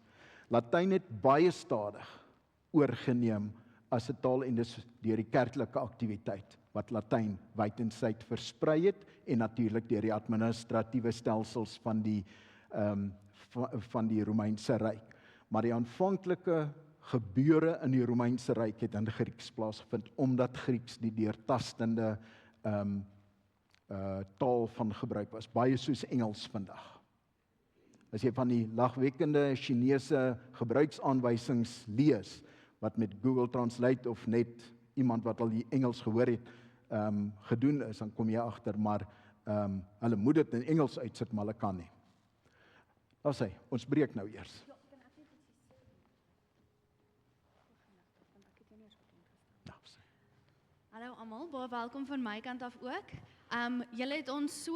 Latyn het baie stadig oorgeneem as 'n taal en dis deur die kerklike aktiwiteit wat Latyn wyd en suid versprei het en natuurlik deur die administratiewe stelsels van die Romeinse ryk. Maar die aanvanklike gebeure in die Romeinse ryk het in Grieks plaasgevind omdat Grieks die deurtastende taal van gebruik was, baie soos Engels vandag. As jy van die lagwekkende Chinese gebruiksaanwysings lees, wat met Google Translate of net iemand wat al die Engels gehoor het, gedoen is, dan kom jy agter, maar hulle moet dit in Engels uitsit, maar hulle kan nie. Daar sê, ons breek nou eers. Hallo almal, baie welkom van my kant af ook. Julle het ons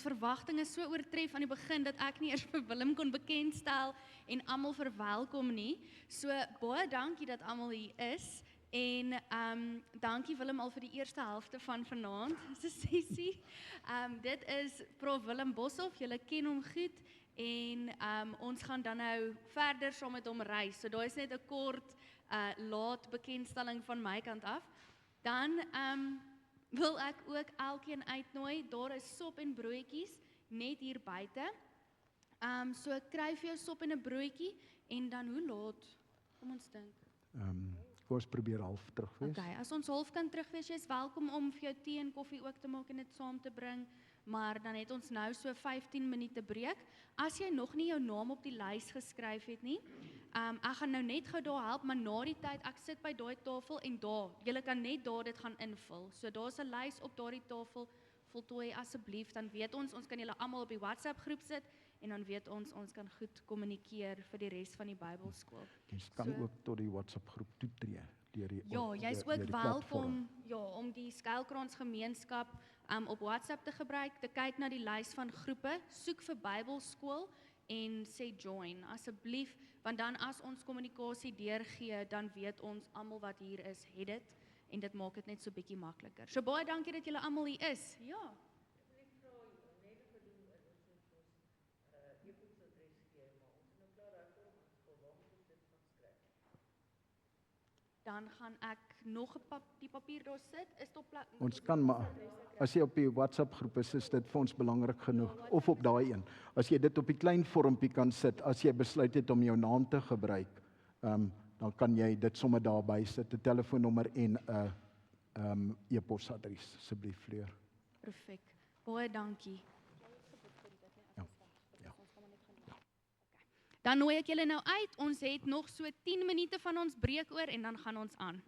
verwagtinge so oortref aan die begin dat ek nie eers vir Willem kon bekendstel en almal verwelkom nie. So baie dankie dat almal hier is en dankie Willem al vir die eerste helfte van vanaand se sessie. Dit is Prof Willem Boshoff, julle ken hom goed en ons gaan dan nou verder saam met hom reis. So daar is net 'n kort laat bekendstelling van my kant af. Dan wil ek ook elkeen uitnooi, daar is sop en broodjies net hier buite. So kry vir jou sop en 'n broodjie en dan hoe laat? Kom ons dink. Kom ons probeer half terug wees. Okay, as ons half kan terug wees, jy is welkom om vir jou tee en koffie ook te maak en dit saam te bring. Maar dan het ons nou so 15 minute breek. As jy nog nie jou naam op die lys geskryf het nie, ek gaan nou net gou daar help, maar na die tyd, ek sit by daai tafel en daar, julle kan net daar dit gaan invul. So daar's 'n lys op daardie tafel, voltooi asseblief, dan weet ons kan julle almal op die WhatsApp groep sit en dan weet ons kan goed kommunikeer vir die res van die Bybelskool. Jy kan ook tot die WhatsApp groep toetree deur die Ja, jy's deur ook die platform. welkom om die Skuilkrans gemeenskap op WhatsApp te gebruik, te kyk na die lys van groepe, soek vir Bybelskool en sê join asseblief, want dan as ons kommunikasie deurgee, dan weet ons almal wat hier is, het dit en dit maak dit net so bietjie makliker. So baie dankie dat julle almal hier is. Ja. Dan gaan ek nog die papier daar sit. Is tot Ons kan maar, as jy op die WhatsApp groep is dit vir ons belangrik genoeg, of op daai een. As jy dit op die klein vormpie kan sit, as jy besluit het om jou naam te gebruik, dan kan jy dit sommer daarby sit, 'n telefoonnommer en 'n e-posadres, asseblief Fleur. Perfek. Baie dankie. Ja. Dan nooi ek julle nou uit. Ons het nog so 10 minute van ons breek oor en dan gaan ons aan.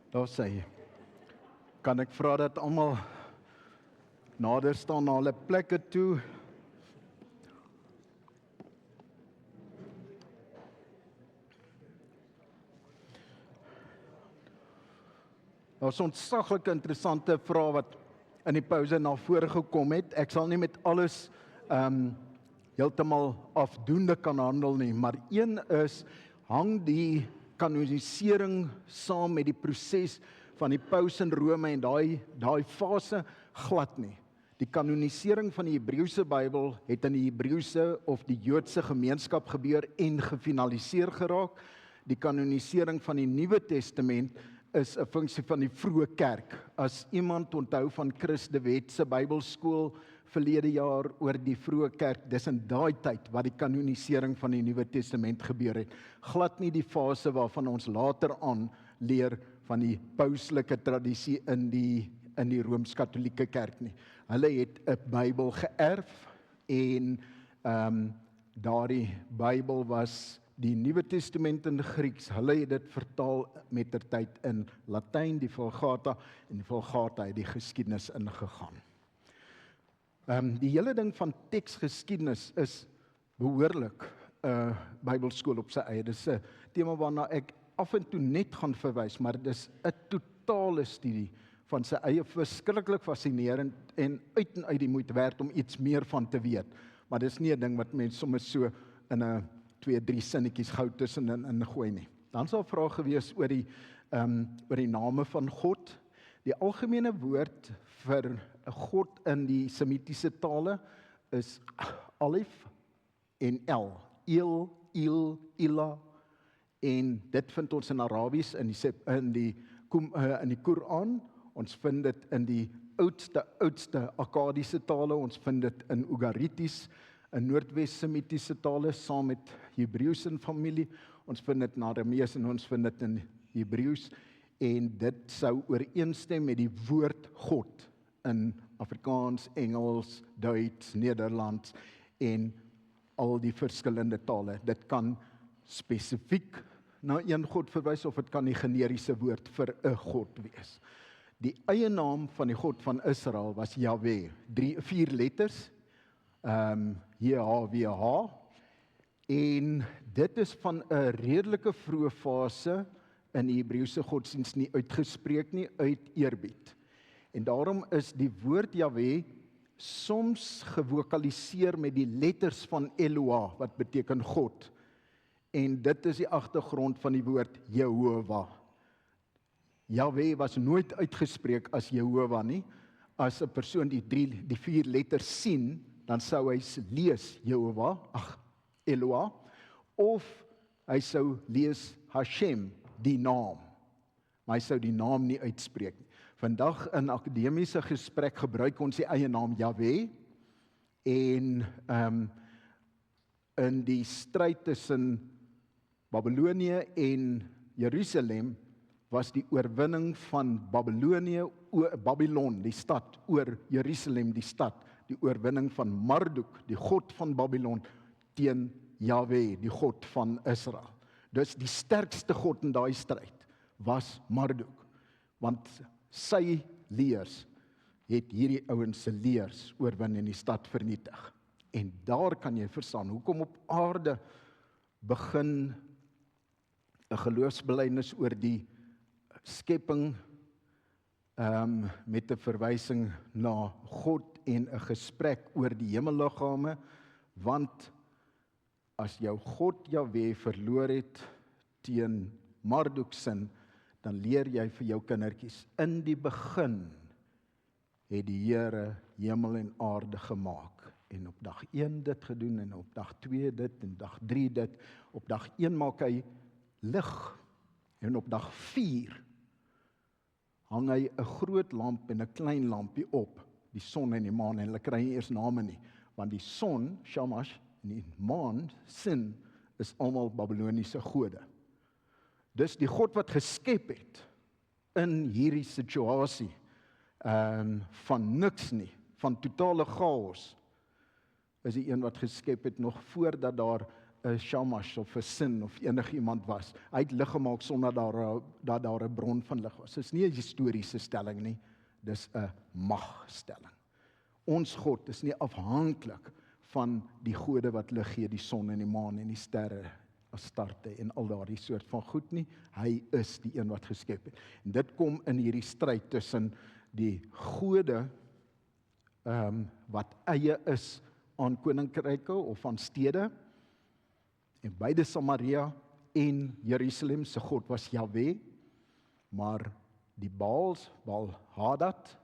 Daar sê hy. Kan ek vra dat almal nader staan na hulle plekke toe? Daar is ontsaglike interessante vrae wat in die pouse na vore gekom het. Ek sal nie met alles heeltemal afdoende kan handel nie, maar een is, hang die kanonisering saam met die proses van die paus in Rome en daai fase glad nie. Die kanonisering van die Hebreëse Bybel het in die Hebreëse of die Joodse gemeenskap gebeur en gefinaliseer geraak. Die kanonisering van die Nuwe Testament is 'n funksie van die vroeë kerk. As iemand onthou van Chris de Wet se Bybelskool verlede jaar oor die vroeë kerk, dis in daai tyd wat die kanonisering van die Nuwe Testament gebeur het. Glad nie die fase waarvan ons later aan leer van die pauslike tradisie in die Rooms-Katolieke kerk nie. Hulle het 'n Bybel geërf en daardie Bybel was die Nuwe Testament in Grieks. Hulle het dit vertaal mettertyd in Latyn, die Vulgata, en die Vulgata het die geskiedenis ingegaan. Die hele ding van teksgeskiedenis is behoorlik Bybelskool op sy eie. Dis 'n tema waarna ek af en toe net gaan verwys, maar dis 'n totale studie van sy eie, verskriklik fascinerend en uit die moeite werd om iets meer van te weet. Maar dis nie 'n ding wat mense sommer so in 'n 2-3 sinnetjies gou tussenin gooi nie. Dan sal 'n vraag gewees oor die name van God. Die algemene woord vir God in die Semitiese tale is Alif en El. Il, Ila, en dit vind ons in Arabies in die Koran. Ons vind dit in die oudste Akkadiese tale, ons vind dit in Ugarities, in Noordwes-Semitiese tale, saam met Hebreëus en familie, ons vind dit in Aramees en ons vind dit in Hebreëus, en dit sou ooreenstem met die woord God in Afrikaans, Engels, Duits, Nederlands en al die verskillende tale. Dit kan spesifiek na een God verwys of dit kan die generiese woord vir 'n God wees. Die eie naam van die God van Israel was Jahwe, 4 letters, JHWH, en dit is van 'n redelike vroeë fase in die Hebreëse godsdienst nie uitgespreek nie, uit eerbied. En daarom is die woord Jahwe soms gewokaliseer met die letters van Eloah, wat beteken God. En dit is die agtergrond van die woord Jehovah. Jahwe was nooit uitgespreek as Jehovah nie. As 'n persoon die 4 letters sien, dan sou hy lees Jehovah, Eloah, of hy sou lees Hashem, die naam. Maar hy sou die naam nie uitspreek nie. Vandag in akademiese gesprek gebruik ons die eie naam Jahwe, en in die stryd tussen Babylonië en Jerusalem was die oorwinning van Babylon, die stad, oor Jerusalem, die stad, die oorwinning van Marduk, die god van Babylon, teen Jahwe, die god van Israel. Dus die sterkste god in daai stryd was Marduk, want sy leers het hierdie ouens se leers oorwin en die stad vernietig. En daar kan jy verstaan, hoekom op aarde begin 'n geloofsbelydenis oor die skepping met 'n verwysing na God en 'n gesprek oor die hemelliggame, want as jou God Jahwe verloor het teen Marduk se, dan leer jy vir jou kindertjies, in die begin het die Here hemel en aarde gemaak, en op dag 1 dit gedoen, en op dag 2 dit, en dag 3 dit, op dag 1 maak hy lig, en op dag 4 hang hy 'n groot lamp en 'n klein lampie op, die son en die maan, en hulle kry nie eers name nie, want die son, Shamash, en die maan, Sin, is almal Babyloniese gode. Dus die God wat geskep het in hierdie situasie van niks nie, van totale chaos, is die een wat geskep het nog voordat daar 'n shamash of 'n sin of enigiemand was. Hy het lig gemaak sonder dat daar 'n bron van lig was. Dit is nie 'n historiese stelling nie, dis 'n magstelling. Ons God is nie afhanklik van die gode wat lig gee, die son en die maan en die sterre, Astarte en al daardie soort van goed nie. Hy is die een wat geskep het. En dit kom in hierdie stryd tussen die gode wat eie is aan koninkryke of aan stede, en beide Samaria en Jerusalem se God was Jahwe, maar die Baals, Baal-Hadad,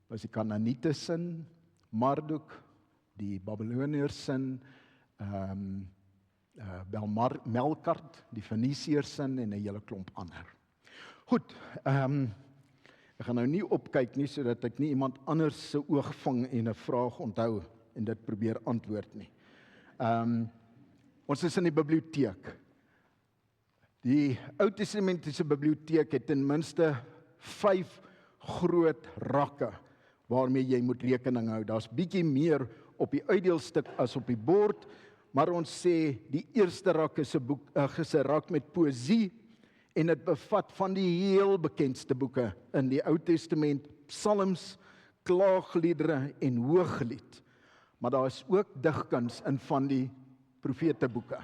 was die Kanaaniete sin, Marduk, die Babyloniërs sin, Melkart, die Fenisiërs sin en 'n hele klomp ander. Goed, ek gaan nou nie opkyk nie sodat ek nie iemand anders se oog vang en 'n vraag onthou en dit probeer antwoord nie. Ons is in die biblioteek. Die Ou Testamentiese biblioteek het ten minste 5 groot rakke waarmee jy moet rekening hou. Daar's bietjie meer op die uitdeelstuk as op die bord, maar ons sê die eerste rak is 'n rak met poësie en dit bevat van die heel bekendste boeke in die Ou Testament, psalms, klaagliedere en hooglied. Maar daar is ook digkuns in van die profeteboeke.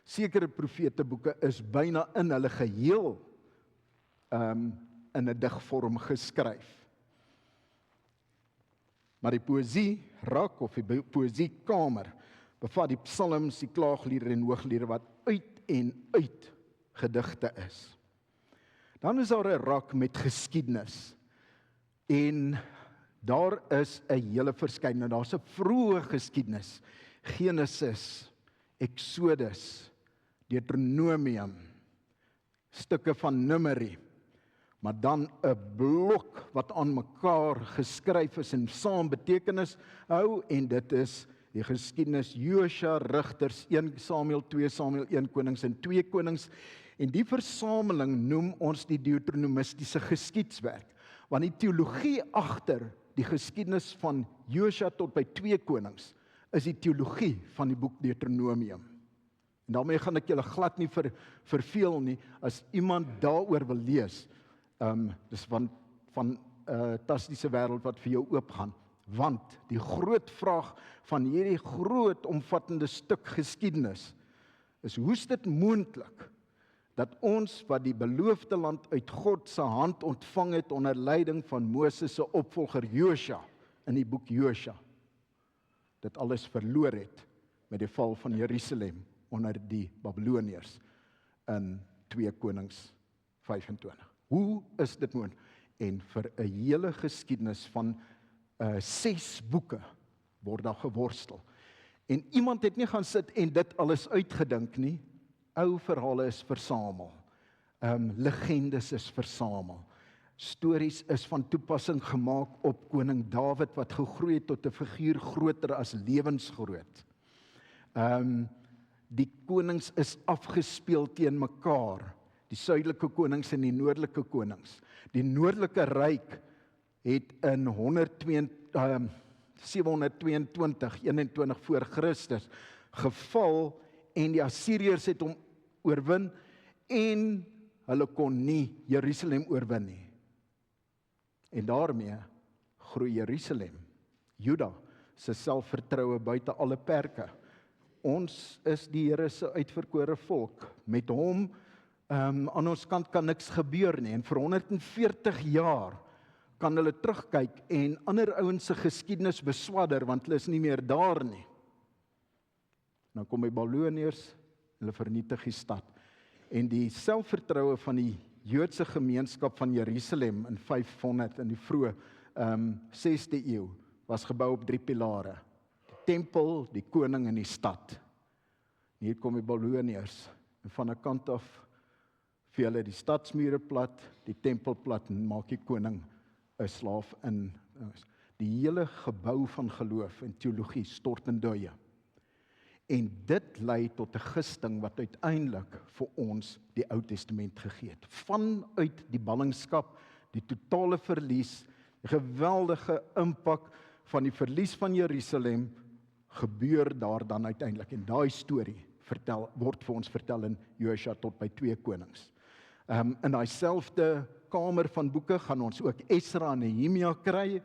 Sekere profeteboeke is byna in hulle geheel in 'n digvorm geskryf. Maar die poësie rak of die poësiekamer bevat die psalms, die klaagliedere en hoogliedere wat uit en uit gedigte is. Dan is daar 'n rak met geskiedenis. En daar is 'n hele verskeidenheid. Daar's 'n vroeë geskiedenis. Genesis, Exodus, Deuteronomium, stukke van Numeri, maar dan 'n blok wat aan mekaar geskryf is en saam betekenis hou, en dit is die geskiedenis Josua, Rigters, 1 Samuel, 2 Samuel, 1 Konings en 2 Konings. En die versameling noem ons die deuteronomistiese geskiedswerk, want die teologie agter die geskiedenis van Josua tot by 2 Konings is die teologie van die boek Deuteronomium. En daarmee gaan ek julle glad nie verveel nie. As iemand daaroor wil lees, dis van fantastiese wêreld wat vir jou oopgaan. Want die groot vraag van hierdie groot omvattende stuk geskiedenis is, hoe is dit moontlik dat ons wat die beloofde land uit God se hand ontvang het onder leiding van Moses se opvolger Josua in die boek Josua, dit alles verloor het met die val van Jerusalem onder die Babyloniërs in 2 Konings 25. Hoe is dit moontlik? En vir 'n hele geskiedenis van 6 boeke word daar geworstel. En iemand het nie gaan sit en dit alles uitgedink nie. Ou verhale is versamel. Legendes is versamel. Stories is van toepassing gemaak op koning Dawid wat gegroei het tot 'n figuur groter as lewensgroot. Die konings is afgespeel teen mekaar. Die suidelike konings en die noordelike konings. Die noordelike ryk het in 722 voor Christus geval en die Assiriërs het hom oorwin en hulle kon nie Jerusalem oorwin nie. En daarmee groei Jerusalem, Juda se selfvertroue buite alle perke. Ons is die Here se uitverkore volk. Met hom aan ons kant kan niks gebeur nie. En vir 140 jaar kan hulle terugkyk en ander ouens se geskiedenis beswadder, want hulle is nie meer daar nie. Nou kom die Babyloniërs, hulle vernietig die stad. En die selfvertroue van die Joodse gemeenskap van Jerusalem in 500 in die vroeë 6de eeu was gebou op 3 pilare. Die tempel, die koning en die stad. En hier kom die Babyloniërs en van 'n kant af vee hulle die stadsmure plat, die tempel plat en maak die koning 'n slaaf in. Die hele gebou van geloof en teologie stort in duie. En dit lei tot 'n gisting wat uiteindelik vir ons die Ou Testament gegee het. Vanuit die ballingskap, die totale verlies, die geweldige impak van die verlies van Jerusalem, gebeur daar dan uiteindelik. En daai storie word vir ons vertel in Josua tot by 2 Konings. In daai selfde kamer van boeke gaan ons ook Esra en Nehemia kry.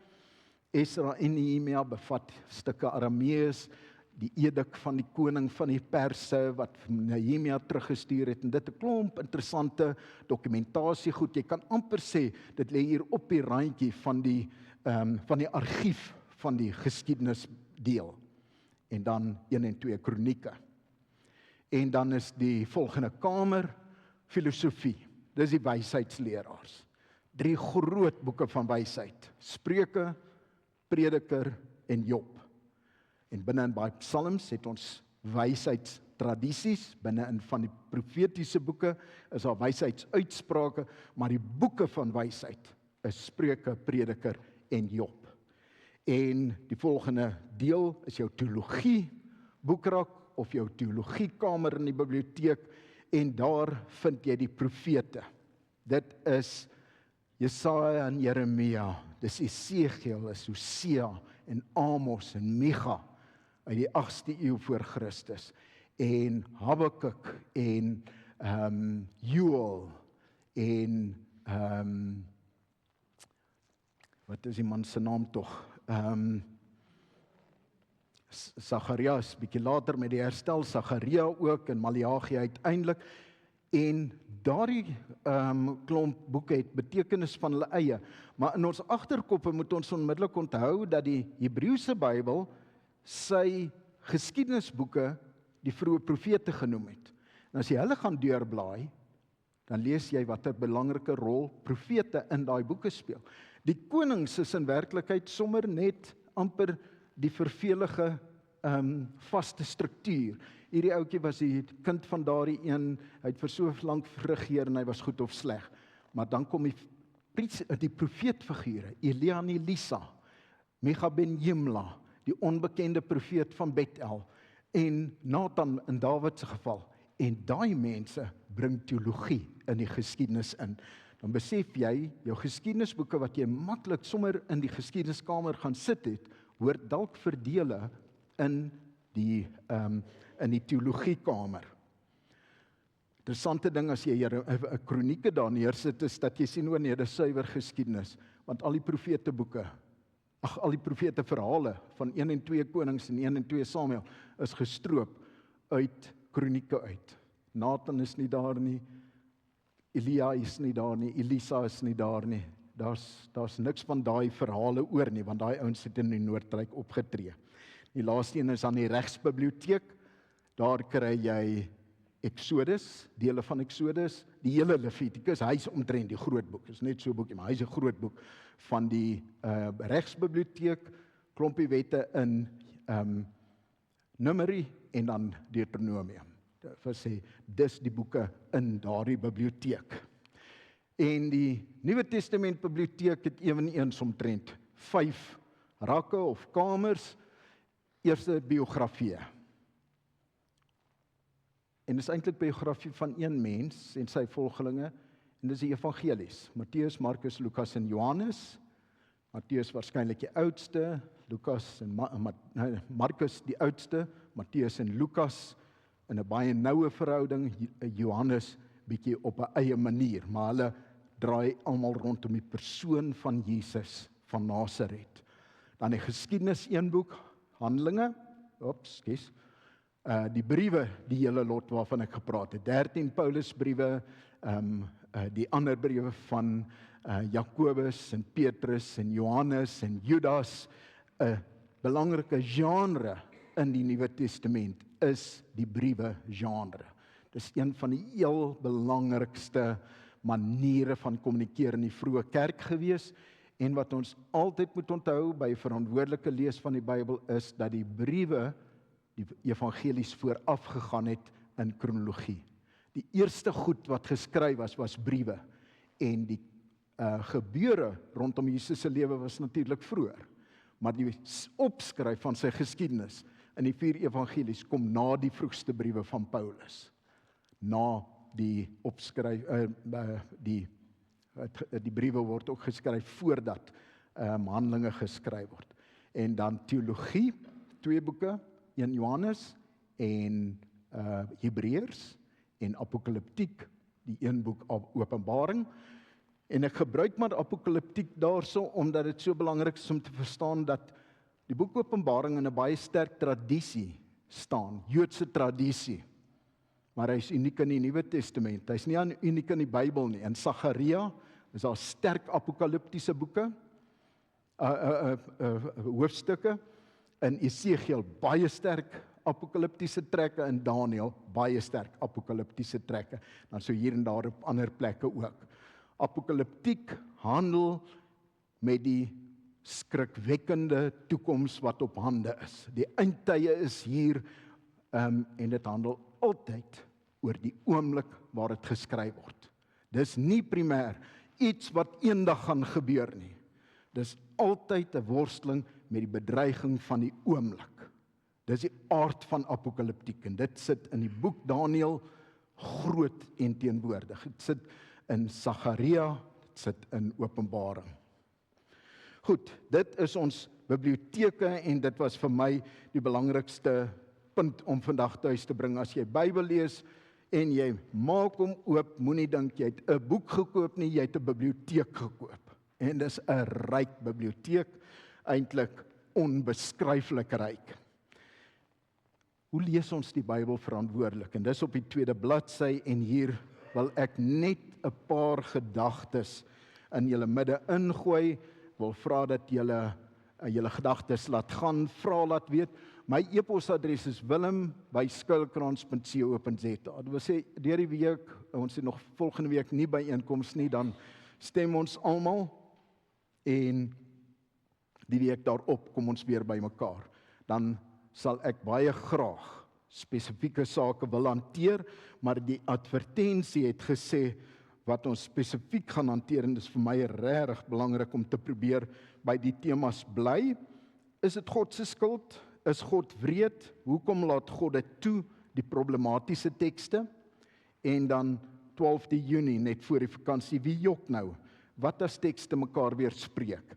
Esra en Nehemia bevat stukke Aramees, die edik van die koning van die Perse wat Nehemia teruggestuur het, en dit 'n klomp interessante dokumentasie goed. Jy kan amper sê dit lê hier op die randjie van die argief van die geskiedenisdeel. En dan 1 en 2 Kronieke. En dan is die volgende kamer filosofie. Dis die wysheidsleraars. 3 groot boeke van wysheid: Spreuke, Prediker en Job. En binne in baie psalms het ons wysheidstradisies, binne in van die profetiese boeke is daar wysheidsuitsprake, maar die boeke van wysheid is Spreuke, Prediker en Job. En die volgende deel is jou teologie boekrak of jou teologiekamer in die biblioteek, en daar vind jy die profete. Dit is Jesaja en Jeremia, dis Esegiel, is Hosea en Amos en Micha uit die 8ste eeu voor Christus, en Habakuk en Joel en wat is die man se naam tog? Sagaria, bietjie later met die herstel, Sagaria ook, en Maleagi uiteindelik, en daardie klomp boeke het betekenis van hulle eie, maar in ons agterkoppe moet ons onmiddellik onthou dat die Hebreëse Bybel sy geskiedenisboeke die vroeë profete genoem het. En as jy hulle gaan deurblaai, dan lees jy watter belangrike rol profete in daai boeke speel. Die konings is in werklikheid sommer net amper die vervelige vaste struktuur. Hierdie ouetjie was die kind van daardie een, hy het vir so lank regeer en hy was goed of sleg. Maar dan kom die profeetfigure, Elia en Elisa, Micha ben Jimla, die onbekende profeet van Bethel, en Nathan in Dawid se geval. En daai mense bring teologie in die geskiedenis in. Dan besef jy, jou geskiedenisboeke wat jy maklik sommer in die geskiedeniskamer gaan sit het, hoort dalk verdele in die teologiekamer. Interessante ding as jy 'n kronieke daar neersit, is dat jy sien, nee, dis suiwer geskiedenis, want al die profeteboeke, al die profeteverhale van 1 en 2 Konings en 1 en 2 Samuel is gestroop uit kronieke uit. Nathan is nie daar nie, Elia is nie daar nie, Elisa is nie daar nie. Daar's niks van daai verhale oor nie, want daai ouens het in die Noordryk opgetree. Die laaste een is aan die regsbiblioteek. Daar kry jy Exodus, dele van Exodus, die hele Levitikus, hy is omtrent die groot boek, is net so 'n boekie, maar hy is 'n groot boek van die regsbiblioteek, klompie wette in Numeri en dan Deuteronomium. Dit sê, dis die boeke in daardie biblioteek. En die Nuwe Testament biblioteek het eweneens omtrent 5 rakke of kamers. Eerste biografie. En dis eintlik biografie van een mens en sy volgelinge, en dis die evangelies, Matteus, Markus, Lukas en Johannes. Matteus waarskynlik die oudste, Lukas en Markus die oudste, Matteus en Lukas in 'n baie noue verhouding, Johannes bietjie op 'n eie manier, maar hulle draai almal rondom die persoon van Jesus van Nasaret. Dan die geskiedenis een boek, Handelinge, die briewe, die hele lot waarvan ek gepraat het, 13 Paulusbriewe, die ander briewe van Jakobus en Petrus en Johannes en Judas. 'n belangrike genre in die Nuwe Testament is die briewe genre. Dis een van die heel belangrikste maniere van kommunikeer in die vroeë kerk gewees, en wat ons altyd moet onthou by verantwoordelike lees van die Bybel is dat die briewe, die evangelies vooraf gegaan het in kronologie. Die eerste goed wat geskryf was briewe, en die gebeure rondom Jesus se lewe was natuurlik vroeër, maar die opskryf van sy geskiedenis in die 4 evangelies kom na die vroegste briewe van Paulus, na die opskryf, die briewe word ook geskryf voordat Handelinge geskryf word. En dan teologie, 2 boeke, 1 Johannes en Hebreërs en Apokaliptiek, die een boek Openbaring. En ek gebruik maar Apokaliptiek daarso omdat dit so belangrik is om te verstaan dat die boek Openbaring in 'n baie sterk tradisie staan, Joodse tradisie. Maar hy is uniek in die Nuwe Testament. Hy is nie uniek in die Bybel nie. In Sagaria is daar sterk apokaliptiese boeke, hoofstukke. In Esegiel baie sterk apokaliptiese trekke, in Daniël baie sterk apokaliptiese trekke. Dan so hier en daar op ander plekke ook. Apokaliptiek handel met die skrikwekkende toekoms wat op hande is. Die eindtye is hier en dit handel altyd oor die oomblik waar dit geskryf word. Dis nie primêr iets wat eendag gaan gebeur nie. Dis altyd 'n worsteling met die bedreiging van die oomblik. Dis die aard van apokaliptiek en dit sit in die boek Daniël groot en teenwoordig. Dit sit in Sagaria, dit sit in Openbaring. Goed, dit is ons biblioteke en dit was vir my die belangrikste punt om vandag thuis te bring. As jy Bybel lees en jy maak hom oop, moenie dink jy het 'n boek gekoop nie, jy het 'n biblioteek gekoop. En dis 'n ryk biblioteek, eintlik onbeskryflik ryk. Hoe lees ons die Bybel verantwoordelik? En dis op die 2de bladsy en hier wil ek net 'n paar gedagtes in julle midde ingooi. Wil vra dat julle gedagtes laat gaan, vra laat weet. My e-posadres is willem@skuilkrans.co.za. Dit wil sê deur die week, ons het nog volgende week nie byeenkoms nie, dan stem ons almal en die week daarop kom ons weer bymekaar. Dan sal ek baie graag spesifieke sake wil hanteer, maar die advertensie het gesê wat ons spesifiek gaan hanteer en dit is vir my regtig belangrik om te probeer by die temas bly. Is dit God se skuld? Is God wreed? Hoekom laat God dit toe? Die problematiese tekste. En dan 12de Junie net voor die vakansie, wie jok nou? Wat as tekste mekaar weerspreek?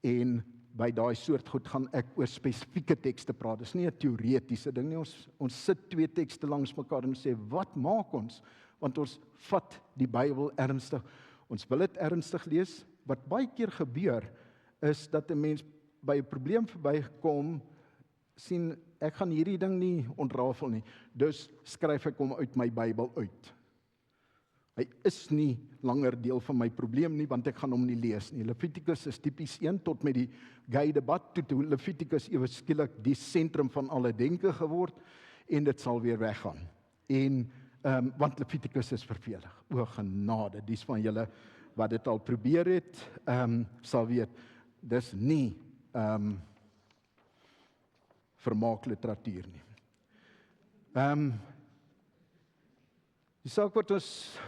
En by daai soort goed gaan ek oor spesifieke tekste praat. Dis nie 'n teoretiese ding nie. Ons sit twee tekste langs mekaar en sê wat maak ons? Want ons vat die Bybel ernstig. Ons wil dit ernstig lees. Wat baie keer gebeur is dat 'n mens by 'n probleem verbykom, sien ek gaan hierdie ding nie ontrafel nie. Dus skryf ek hom uit my Bybel uit. Hy is nie langer deel van my probleem nie, want ek gaan hom nie lees nie. Levitikus is tipies een tot met die gay debat, toe Levitikus ewe skielik die sentrum van alle denke geword, en dit sal weer weggaan. En, want Levitikus is vervelig. O genade, dies van julle wat dit al probeer het, sal weet, dis nie vermaakliteratuur nie. Die saak wat ons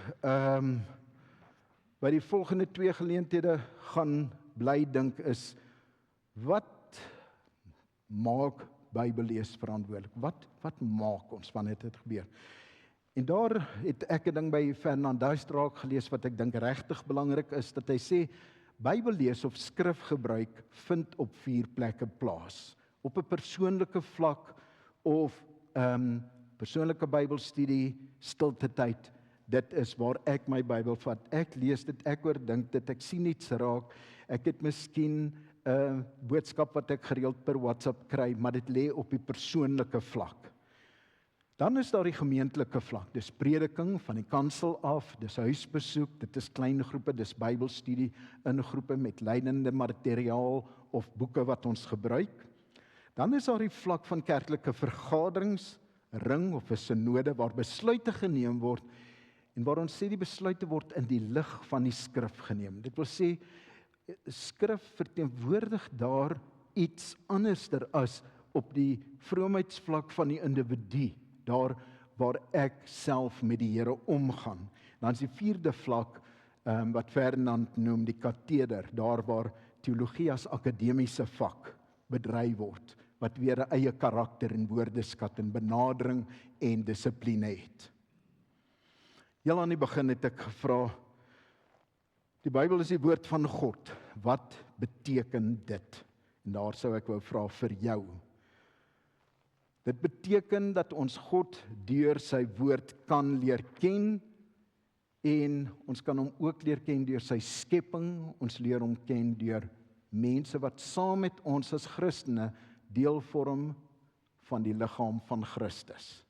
by die volgende 2 geleenthede gaan bly dink is, wat maak Bybellees verantwoordelik? Wat maak ons wanneer dit gebeur? En daar het ek 'n ding by Fernand Duistraak gelees wat ek dink regtig belangrik is, dat hy sê, Bybellees of skrifgebruik vind op 4 plekke plaas. Op 'n persoonlike vlak of persoonlike Bybelstudie, stilte tyd, dit is waar ek my Bybel vat. Ek lees dit, ek oordink dit, ek sien iets raak, ek het miskien 'n boodskap wat ek gereeld per WhatsApp kry, maar dit lê op die persoonlike vlak. Dan is daar die gemeentelike vlak, dis prediking van die kansel af, dis huisbesoek, dit is klein groepe, dis Bybelstudie in groepe met leidende materiaal of boeke wat ons gebruik. Dan is daar die vlak van kerklike vergaderings, ring of 'n synode waar besluite geneem word en waar ons sê die besluite word in die lig van die skrif geneem. Dit wil sê skrif verteenwoordig daar iets anderster as op die vroomheidsvlak van die individu, daar waar ek self met die Here omgaan. Dan is die 4de vlak wat Fernand noem die kateder, daar waar teologie as akademiese vak bedryf word, wat weer 'n eie karakter en woordeskat en benadering en dissipline het. Heel aan die begin het ek gevra, die Bybel is die woord van God, wat beteken dit? En daar sou ek wou vra vir jou. Dit beteken dat ons God deur sy woord kan leer ken, en ons kan hom ook leer ken deur sy skepping, ons leer hom ken deur mense wat saam met ons as Christene deel vorm van die liggaam van Christus.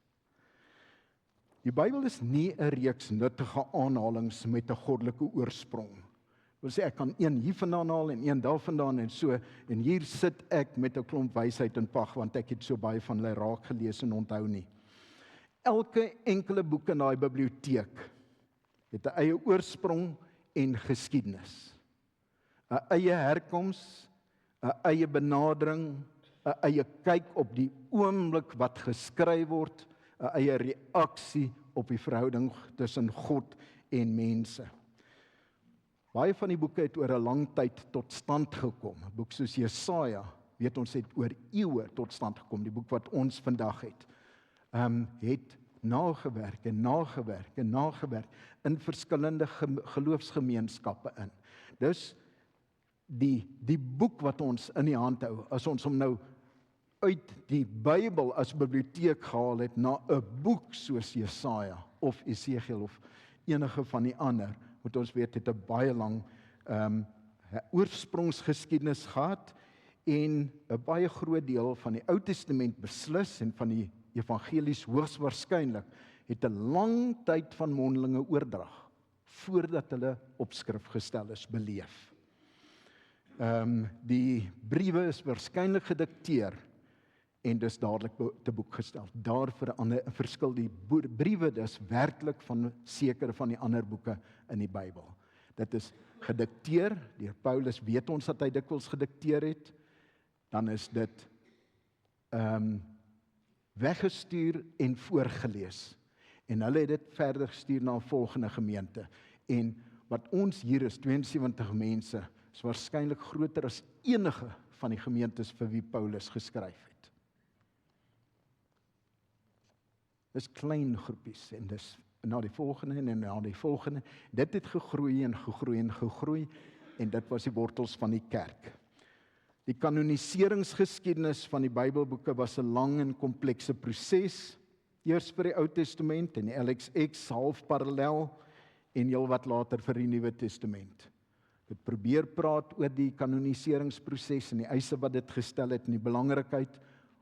Die Bybel is nie 'n reeks nuttige aanhalings met 'n goddelike oorsprong. Ek wil sê ek kan een hiervandaan haal en een daarvandaan en so, en hier sit ek met 'n klomp wysheid in pag, want ek het so baie van hulle raak gelees en onthou nie. Elke enkele boek in daai biblioteek het 'n eie oorsprong en geskiedenis. 'n Eie herkoms, 'n eie benadering, 'n eie kyk op die oomblik wat geskryf word, 'n eie reaksie op die verhouding tussen God en mense. Baie van die boeke het oor 'n lang tyd tot stand gekom. 'n Boek soos Jesaja, weet ons, het oor eeue tot stand gekom. Die boek wat ons vandag het nagewerk en nagewerk en nagewerk in verskillende geloofsgemeenskappe in. Dus die boek wat ons in die hand hou, as ons hom nou uit die Bybel as biblioteek gehaal het na 'n boek soos Jesaja of Esegiel of enige van die ander, moet ons weet het 'n baie lang oorsprongsgeskiedenis gehad, en 'n baie groot deel van die Ou Testament beslis en van die evangelies hoogs waarskynlik het 'n lang tyd van mondelinge oordrag voordat hulle op skrif gestel is beleef. Die briewe is waarskynlik gedikteer en dis dadelik te boek gestel. Daar verskil die briewe dus werklik van sekere van die ander boeke in die Bybel. Dit is gedikteer deur Paulus, weet ons dat hy dikwels gedikteer het, dan is dit weggestuur en voorgelees. En hulle het dit verder gestuur na 'n volgende gemeente. En wat ons hier is, 72 mense, is waarskynlik groter as enige van die gemeentes vir wie Paulus geskryf het. Dis klein groepies en dis na die volgende en na die volgende. Dit het gegroei en gegroei en gegroei, en dit was die wortels van die kerk. Die kanoniseringsgeskiedenis van die Bybelboeke was 'n lang en komplekse proses, eers vir die Ou Testament en die LXX half parallel, en heel wat later vir die Nuwe Testament. Dit probeer praat oor die kanoniseringsproses en die eise wat dit gestel het en die belangrikheid.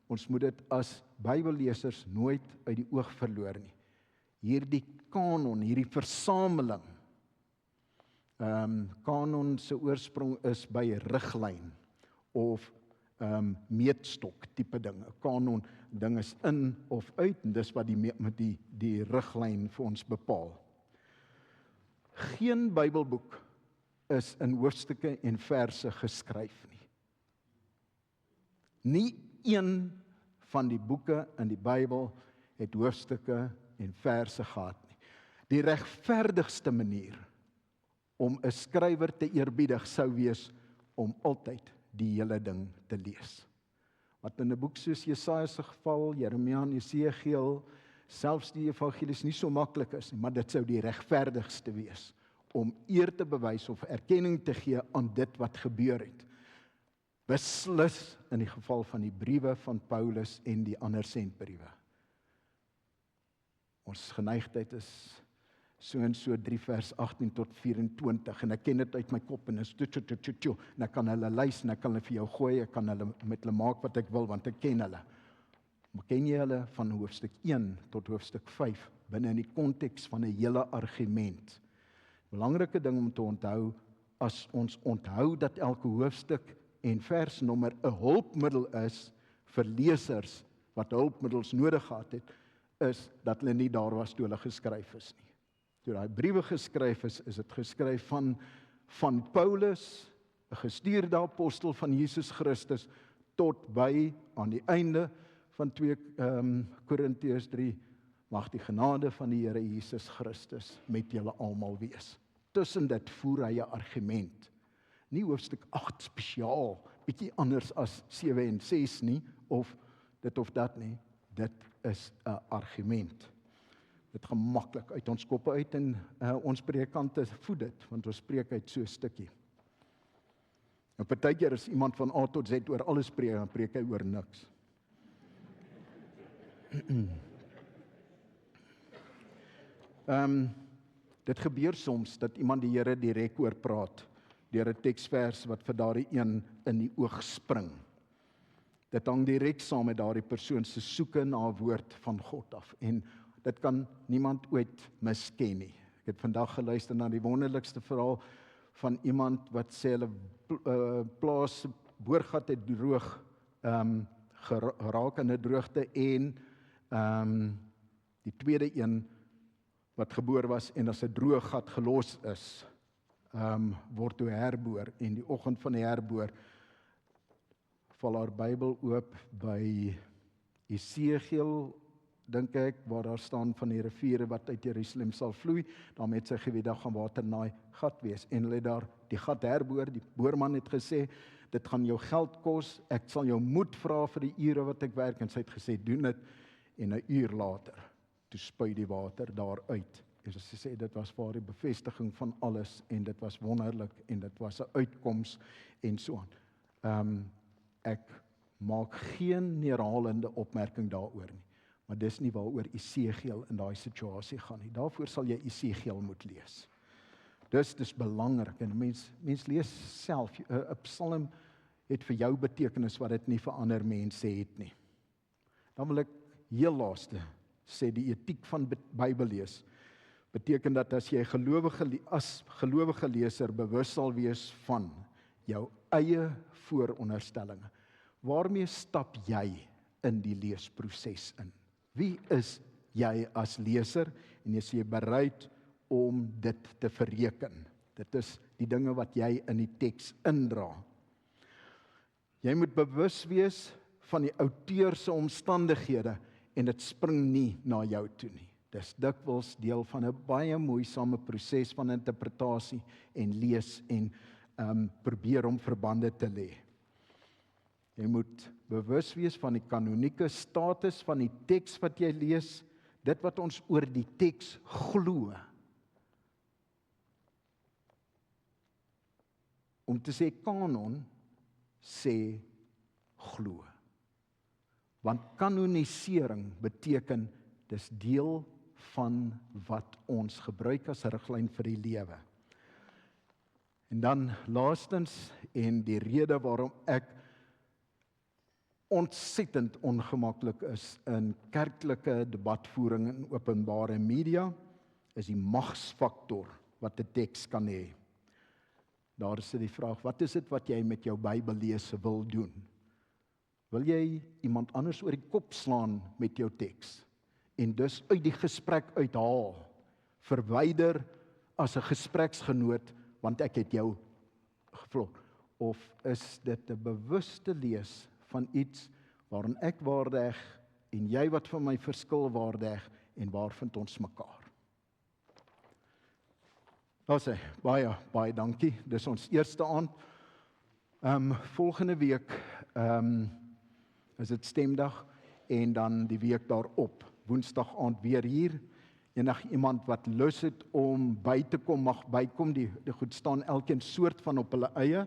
Ons moet dit as Bybellesers nooit uit die oog verloor nie. Hierdie kanon, hierdie versameling, kanon se oorsprong is by riglyn of meetstok tipe ding. 'n Kanon ding is in of uit, en dis wat die riglyn vir ons bepaal. Geen Bybelboek is in hoofstukke en verse geskryf nie. Nie een van die boeke in die Bybel het hoofstukke en verse gehad nie. Die regverdigste manier om 'n skrywer te eerbiedig sou wees om altyd die hele ding te lees. Wat in 'n boek soos Jesaja se geval, Jeremia en Esegiel, selfs die evangelies nie so maklik is nie, maar dit sou die regverdigste wees om eer te bewys of erkenning te gee aan dit wat gebeur het. Beslis in die geval van die briewe van Paulus en die ander sentbriewe. Ons geneigtheid is so en so 3 vers 18 tot 24, en ek ken dit uit my kop, en is en ek kan hulle lys, en ek kan hulle vir jou gooi, ek kan hulle met hulle maak wat ek wil, want ek ken hulle. Maar ken jy hulle van hoofstuk 1 tot hoofstuk 5, binne in die konteks van 'n hele argument? Belangrike ding om te onthou, as ons onthou dat elke hoofstuk en versnommer 'n hulpmiddel is vir lesers wat hulpmiddels nodig gehad het, is dat hulle nie daar was toe hulle geskryf is nie. Toe daai briewe geskryf is dit geskryf van Paulus, 'n gestuurde apostel van Jesus Christus, tot by aan die einde van 2 Korintiërs 3, mag die genade van die Here Jesus Christus met julle almal wees. Tussen dit voer hy 'n argument. Nie hoofstuk 8 spesiaal, bietjie anders as 7 en 6 nie, of dit of dat nie. Dit is 'n argument. Dit gaan maklik uit ons koppe uit, en ons predikante voed dit, want ons preek uit so 'n stukkie. En partykeer is iemand van A tot Z oor alles preek, en preek hy oor niks. Dit gebeur soms dat iemand die Here direk oor praat deur 'n teksvers wat vir daardie een in die oog spring. Dit hang direk saam met daardie persoon se soeke na 'n woord van God af en dit kan niemand ooit misken nie. Ek het vandag geluister na die wonderlikste verhaal van iemand wat sê hulle plaas boorgat het droog geraak in 'n droogte en die tweede een wat geboor was en as 'n droë gat gelos is, word toe herboor en die oggend van die herboor val haar Bybel oop by Esegiel, dink ek, waar daar staan van die riviere wat uit Jerusalem sal vloei, daarmee het sy geweet daar gaan water in daai gat wees en hulle het daar die gat herboor. Die boorman het gesê, dit gaan jou geld kos, ek sal jou moed vra vir die ure wat ek werk, en sy het gesê, doen dit, en 'n uur later, toe spuit die water daar uit. En sy sê, dit was vir die bevestiging van alles, en dit was wonderlik, en dit was 'n uitkoms, en so aan. Ek maak geen neerhalende opmerking daaroor nie, maar dis nie waaroor Esegiel in daai situasie gaan nie. Daarvoor sal jy Esegiel moet lees. Dis belangrik, en mens lees self, 'n psalm het vir jou betekenis wat dit nie vir ander mense het nie. Dan wil ek heel laaste sê, die etiek van Bybel lees beteken dat as jy as gelowige leser bewus sal wees van jou eie vooronderstellinge, waarmee stap jy in die leesproses in? Wie is jy as leser en is jy bereid om dit te verreken? Dit is die dinge wat jy in die teks indra. Jy moet bewus wees van die outeur se omstandighede en dit spring nie na jou toe nie. Dis dikwels deel van 'n baie moeisame proses van interpretasie en lees en probeer om verbande te lê. Jy moet bewus wees van die kanonieke status van die teks wat jy lees, dit wat ons oor die teks glo. Om te sê kanon, sê glo. Want kanonisering beteken dis deel van wat ons gebruik as riglyn vir die lewe. En dan laastens, en die rede waarom ek ontsettend ongemaklik is in kerklike debatvoering en openbare media, is die magsfaktor wat 'n teks kan hê. Daar is die vraag, wat is dit wat jy met jou Bybellese wil doen? Wil jy iemand anders oor die kop slaan met jou teks? En dus uit die gesprek uithaal, verwyder as 'n gespreksgenoot, want ek het jou gevlok. Of is dit 'n bewuste lees van iets waarin ek waardig en jy wat van my verskil waardig, en waar vind ons mekaar? Daar sê, baie dankie. Dis ons eerste aand. Volgende week is dit stemdag en dan die week daarop, Woensdag aand weer hier. Iemand wat lus het om by te kom, mag bykom. Die goed staan elkeen soort van op hulle eie,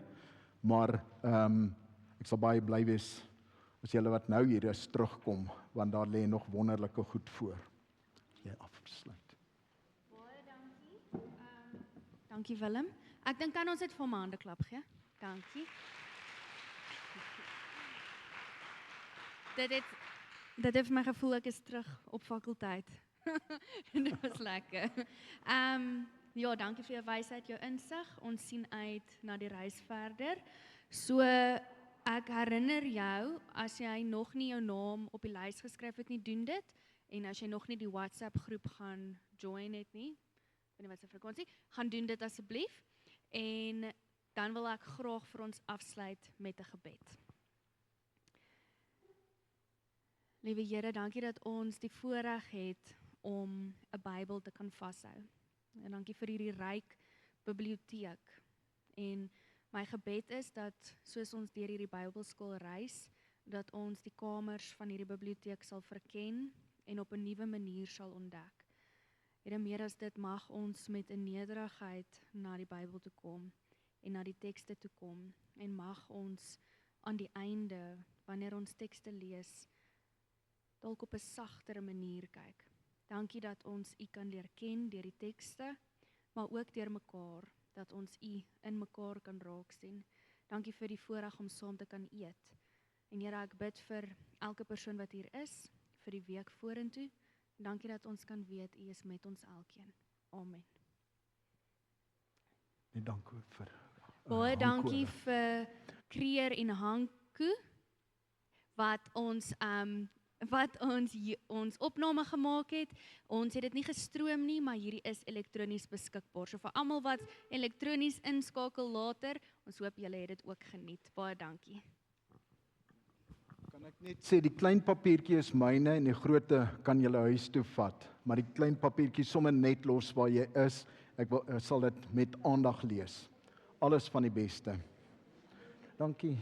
maar ek sal baie bly wees as julle wat nou hier is terugkom, want daar lê nog wonderlike goed voor. Jy afsluit. Baie dankie. Dankie Willem. Ek dink kan ons dit vir hom 'n handeklap gee? Dankie. Dit het vir my gevoel ek is terug op fakulteit. Dit was lekker. Ja, dankie vir jou wysheid, jou insig. Ons sien uit na die reis verder. So ek herinner jou, as jy nog nie jou naam op die lys geskryf het nie, doen dit. En as jy nog nie die WhatsApp groep gaan join het nie, weet nie wat se frekwensie, gaan doen dit asseblief. En dan wil ek graag vir ons afsluit met 'n gebed. Liewe Here, dankie dat ons die voorreg het om 'n Bybel te kan vashou. En dankie vir hierdie ryk biblioteek. En my gebed is dat soos ons deur hierdie Bybelskool reis, dat ons die kamers van hierdie biblioteek sal verken en op 'n nuwe manier sal ontdek. Here, meer as dit, mag ons met 'n nederigheid na die Bybel toe kom en na die tekste toe kom, en mag ons aan die einde, wanneer ons tekste lees, dalk op 'n sagtere manier kyk. Dankie dat ons U kan leer ken deur die tekste, maar ook deur mekaar, dat ons U in mekaar kan raak sien. Dankie vir die voorreg om saam te kan eet. En Here, ek bid vir elke persoon wat hier is, vir die week vorentoe. En dankie dat ons kan weet U is met ons elkeen. Amen. Nee, dank ook vir Baie Hanko. dankie vir Kreer en Hanko wat ons opname gemaak het. Ons het dit nie gestroom nie, maar hierdie is elektronies beskikbaar. So vir almal wat elektronies inskakel later, ons hoop julle het dit ook geniet. Baie dankie. Kan ek net sê, die klein papiertjie is myne en die grootte kan julle huis toe vat. Maar die klein papiertjie sommer net los waar jy is. Ek sal dit met aandag lees. Alles van die beste. Dankie.